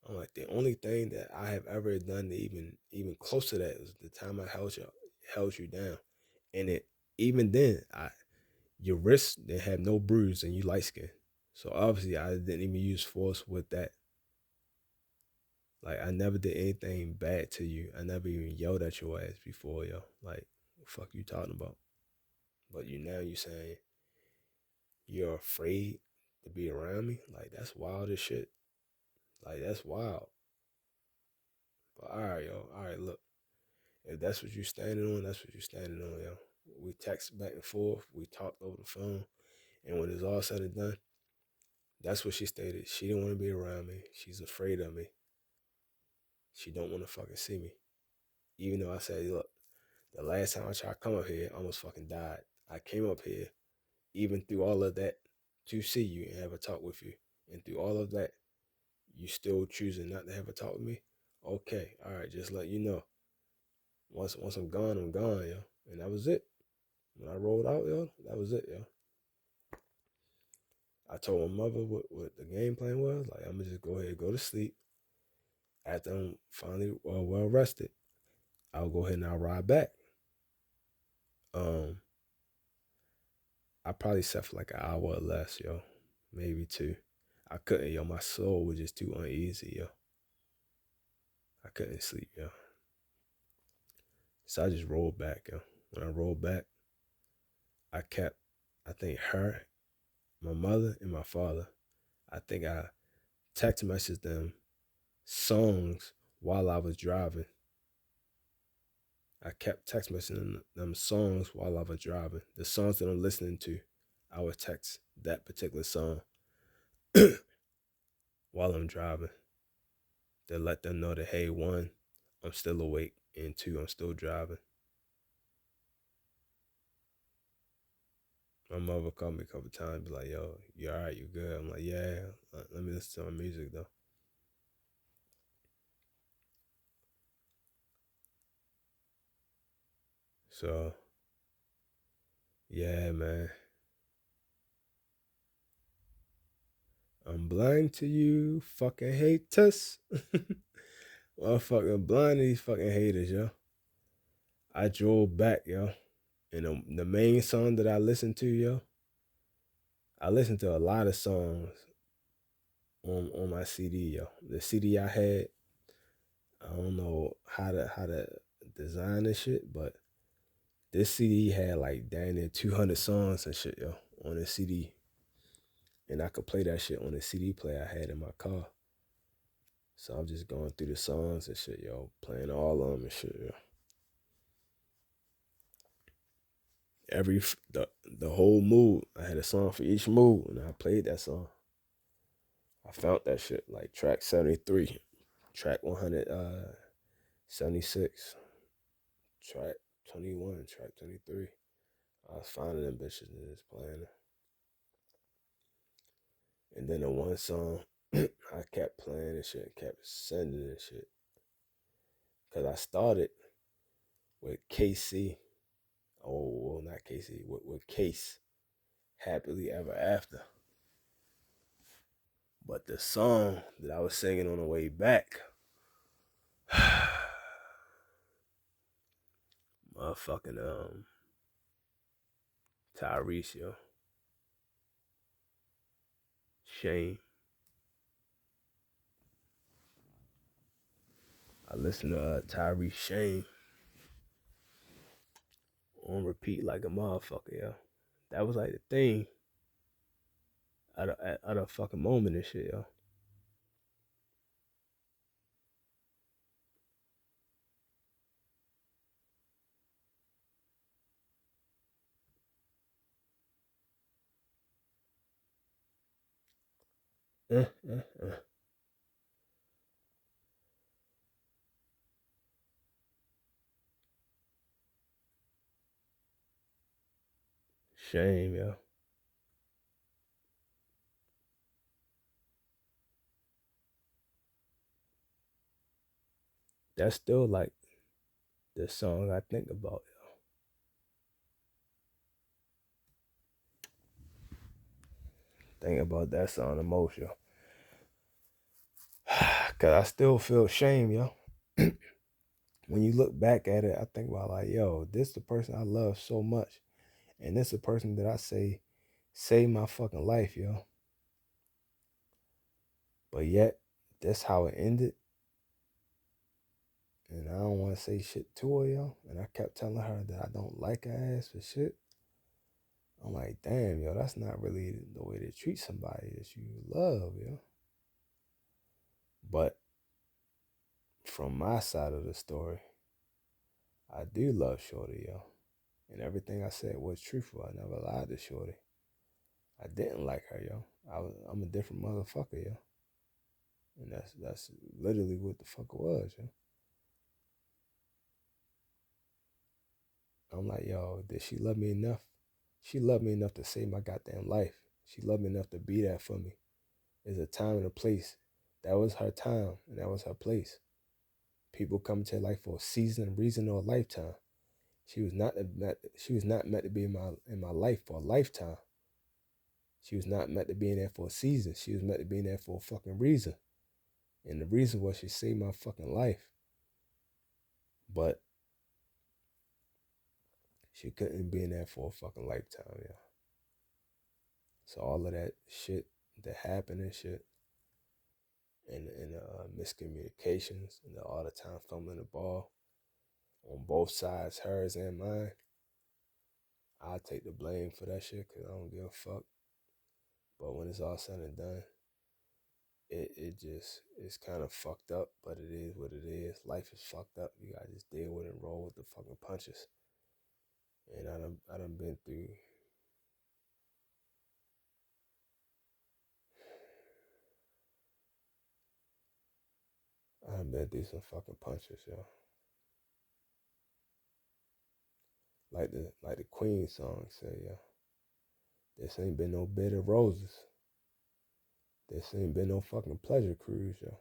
I'm like, the only thing that I have ever done to even close to that was the time I held you down. And it even then, your wrist they have no bruise and you light skin. So obviously I didn't even use force with that. Like I never did anything bad to you. I never even yelled at your ass before, yo. Like, what the fuck you talking about? But you saying you're afraid to be around me? Like that's wild as shit. Like that's wild. But all right, yo. All right, look. If that's what you standing on, that's what you standing on, yo. We text back and forth. We talked over the phone. And when it's all said and done, that's what she stated. She didn't want to be around me. She's afraid of me. She don't want to fucking see me. Even though I said, look, the last time I tried to come up here, I almost fucking died. I came up here, even through all of that, to see you and have a talk with you. And through all of that, you still choosing not to have a talk with me? Okay, all right, just let you know. Once I'm gone, yo. And that was it. When I rolled out, yo, that was it, yo. I told my mother what the game plan was. Like, I'm gonna just go ahead and go to sleep. After I'm finally well rested, I'll go ahead and I'll ride back. Um, I probably slept for like an hour or less, yo. Maybe two. I couldn't, yo. My soul was just too uneasy, yo. I couldn't sleep, yo. So I just rolled back, yo. When I rolled back, I kept, I think her, my mother, and my father. I think I text messaged them songs while I was driving. I kept text messaging them songs while I was driving. The songs that I'm listening to, I would text that particular song while I'm driving to let them know that, hey, one, I'm still awake, and two, I'm still driving. My mother called me a couple times, be like, yo, you all right, you good? I'm like, yeah, let me listen to my music, though. So, yeah, man. I'm blind to you, fucking haters. Motherfucking blind to these fucking haters, yo. I drove back, yo. And the main song that I listened to, yo, I listened to a lot of songs on my CD, yo. The CD I had, I don't know how to design this shit, but this CD had like damn near 200 songs and shit, yo, on the CD. And I could play that shit on the CD player I had in my car. So I'm just going through the songs and shit, yo, playing all of them and shit, yo. The whole mood, I had a song for each mood, and I played that song. I found that shit like track 73, track 176, track 21, track 23. I was finding them bitches and just playing it. And then the one song, I kept playing and shit, kept sending and shit. Because I started with KC. Oh, well, not KC, with Case. Happily Ever After. But the song that I was singing on the way back, motherfucking Tyrese, yo. Shame. I listen to Tyree Shane on repeat like a motherfucker, yo. That was like the thing at a fucking moment and shit, yo. Uh, uh, uh. Shame, yo. That's still like the song I think about, yo. Think about that song the most, yo. Cause I still feel shame, yo. When you look back at it, I think about like, yo, this the person I love so much. And this the person that I say saved my fucking life, yo. But yet, that's how it ended. And I don't want to say shit to her, yo. And I kept telling her that I don't like her ass for shit. I'm like, damn, yo, that's not really the way to treat somebody that you love, yo. But from my side of the story, I do love Shorty, yo. And everything I said was truthful. I never lied to Shorty. I didn't like her, yo. I'm a different motherfucker, yo. And that's literally what the fuck it was, yo. I'm like, yo, did she love me enough? She loved me enough to save my goddamn life. She loved me enough to be there for me. There's a time and a place. That was her time and that was her place. People come to her life for a season, reason, or a lifetime. She was not meant to be in my life for a lifetime. She was not meant to be in there for a season. She was meant to be in there for a fucking reason. And the reason was she saved my fucking life. But she couldn't be in there for a fucking lifetime, yeah. So all of that shit that happened and shit, and miscommunications, and all the time fumbling the ball on both sides, hers and mine, I take the blame for that shit because I don't give a fuck. But when it's all said and done, it's kind of fucked up, but it is what it is. Life is fucked up. You gotta just deal with it and roll with the fucking punches. And I done been through. I done been through some fucking punches, yo. Like the Queen song say, yo. This ain't been no bed of roses. This ain't been no fucking pleasure cruise, yo.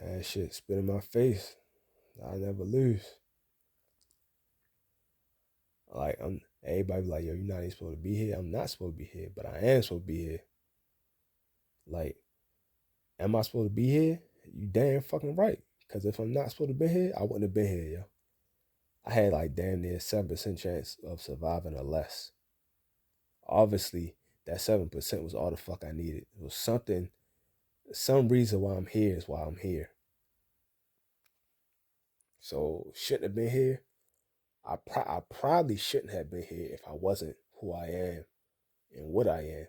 That shit spit in my face. I never lose. Like everybody be like, yo, you're not even supposed to be here. I'm not supposed to be here, but I am supposed to be here. Like, am I supposed to be here? You damn fucking right. Cause if I'm not supposed to be here, I wouldn't have been here, yo. I had like damn near 7% chance of surviving or less. Obviously, that 7% was all the fuck I needed. It was something, some reason why I'm here is why I'm here. So shouldn't have been here. I probably shouldn't have been here if I wasn't who I am and what I am.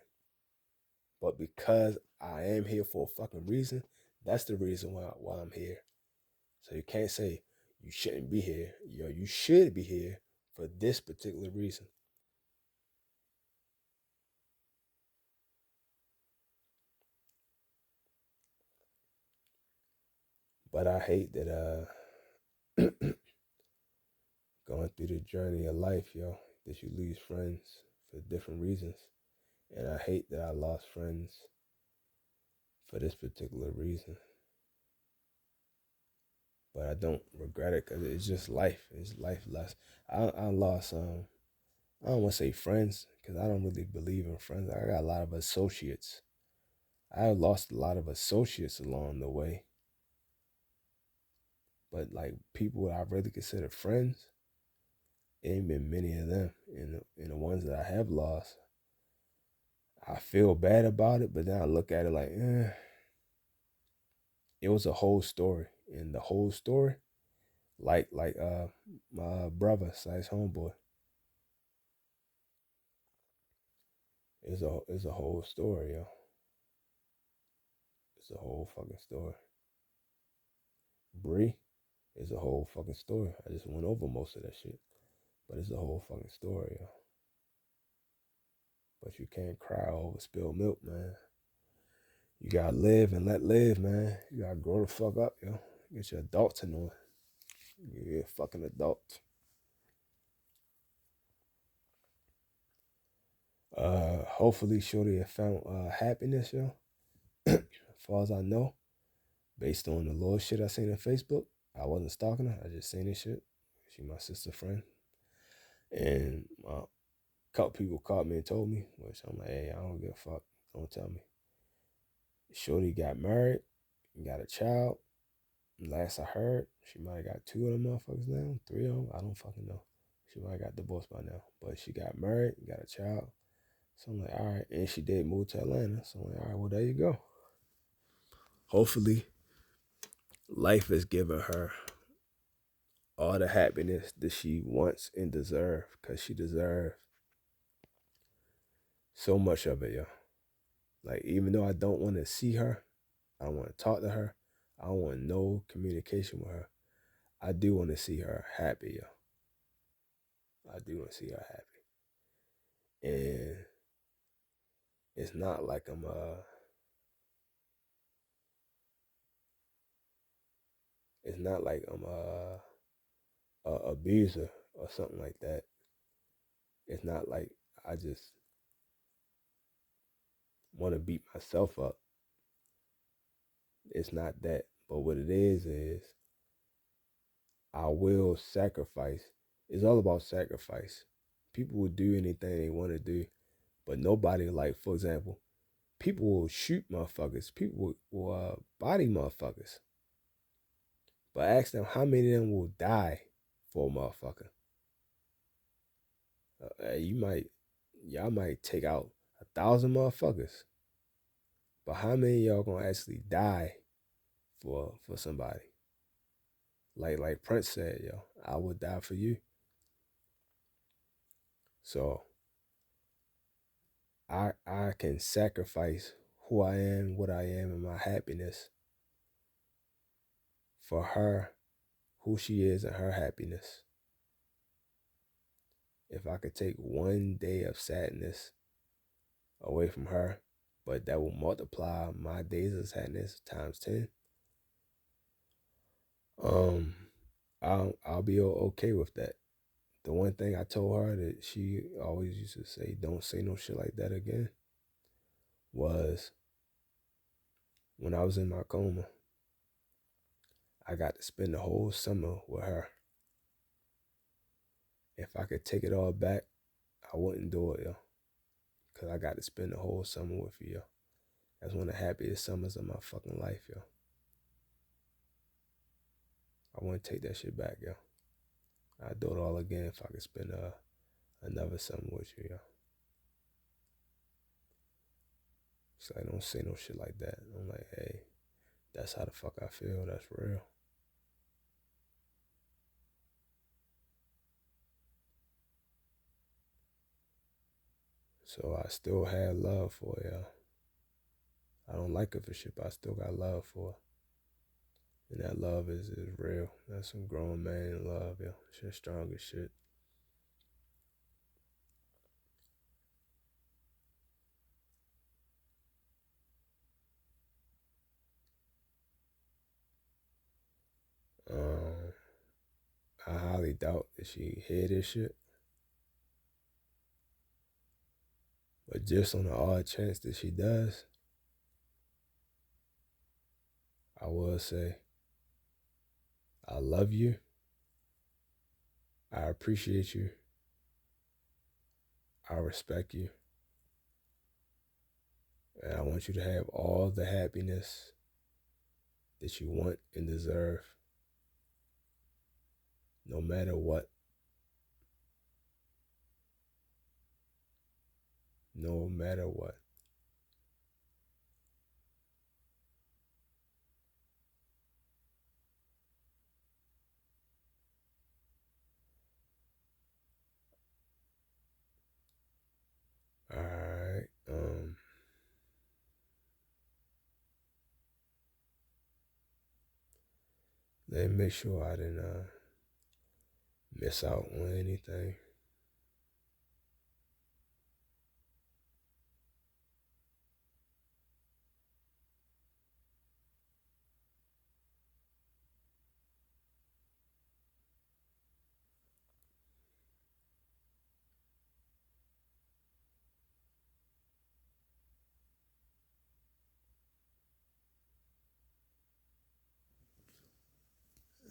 But because I am here for a fucking reason, that's the reason why I'm here. So you can't say you shouldn't be here. Yo, you should be here for this particular reason. But I hate that going through the journey of life, yo, that you lose friends for different reasons. And I hate that I lost friends for this particular reason. But I don't regret it because it's just life. It's life less. I lost I don't want to say friends because I don't really believe in friends. I got a lot of associates. I lost a lot of associates along the way. But like people I really consider friends, it ain't been many of them. And the ones that I have lost, I feel bad about it, but then I look at it like, it was a whole story. And the whole story, like my brother, size homeboy, is a whole story, yo. It's a whole fucking story. Brèè is a whole fucking story. I just went over most of that shit. But it's a whole fucking story, yo. But you can't cry over spilled milk, man. You gotta live and let live, man. You gotta grow the fuck up, yo. Get your adults in on. You're a fucking adult. Hopefully Shorty have found happiness, yo. As far as I know, based on the little shit I seen on Facebook, I wasn't stalking her. I just seen this shit. She my sister friend. And a couple people called me and told me, which I'm like, hey, I don't give a fuck. Don't tell me. Shorty got married, got a child. Last I heard, she might have got 2 of them motherfuckers now, 3 of them. I don't fucking know. She might have got divorced by now. But she got married, got a child. So I'm like, all right. And she did move to Atlanta. So I'm like, all right, well, there you go. Hopefully, life has given her all the happiness that she wants and deserves. Because she deserves so much of it, yo. Like, even though I don't want to see her, I don't want to talk to her, I don't want no communication with her, I do want to see her happy, yo. I do want to see her happy. And it's not like I'm it's not like I'm a abuser or something like that. It's not like I just want to beat myself up. It's not that. But what it is I will sacrifice. It's all about sacrifice. People will do anything they want to do, but nobody, like, for example, people will shoot motherfuckers. People will body motherfuckers. But ask them how many of them will die for a motherfucker. Y'all might take out 1,000 motherfuckers. But how many of y'all gonna actually die for somebody? Like Prince said, yo, I would die for you. So I can sacrifice who I am, what I am, and my happiness for her, who she is, and her happiness. If I could take one day of sadness away from her, but that will multiply my days of sadness times 10, I'll be okay with that. The one thing I told her that she always used to say, don't say no shit like that again, was when I was in my coma, I got to spend the whole summer with her. If I could take it all back, I wouldn't do it, yo. Because I got to spend the whole summer with you, yo. That's one of the happiest summers of my fucking life, yo. I wouldn't take that shit back, yo. I'd do it all again if I could spend another summer with you, yo. So I don't say no shit like that. I'm like, hey, that's how the fuck I feel. That's real. So I still had love for y'all. I don't like her for shit, but I still got love for her. And that love is real. That's some grown man love, yo. Shit strong as shit. Um, I highly doubt that she hear this shit. But just on the odd chance that she does, I will say, I love you. I appreciate you. I respect you. And I want you to have all the happiness that you want and deserve, no matter what. No matter what. Let me make sure I didn't miss out on anything.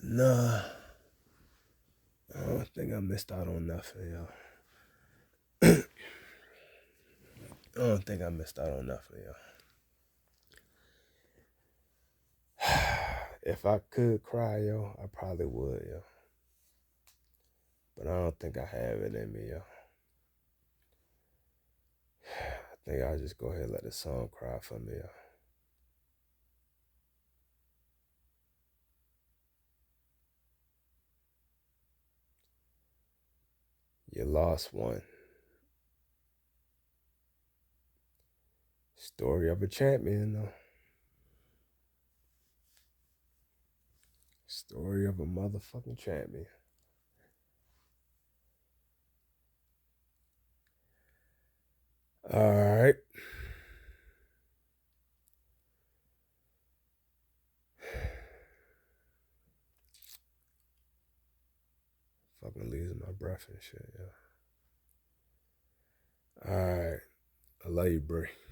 Nah, I don't think I missed out on nothing, yo. I don't think I missed out on nothing, yo. If I could cry, yo, I probably would, yo. But I don't think I have it in me, yo. I think I'll just go ahead and let the song cry for me, yo. You lost one. Story of a champion, though. Story of a motherfucking champion. All right. Fucking losing my breath and shit, yeah. All right. I love you, Brèè.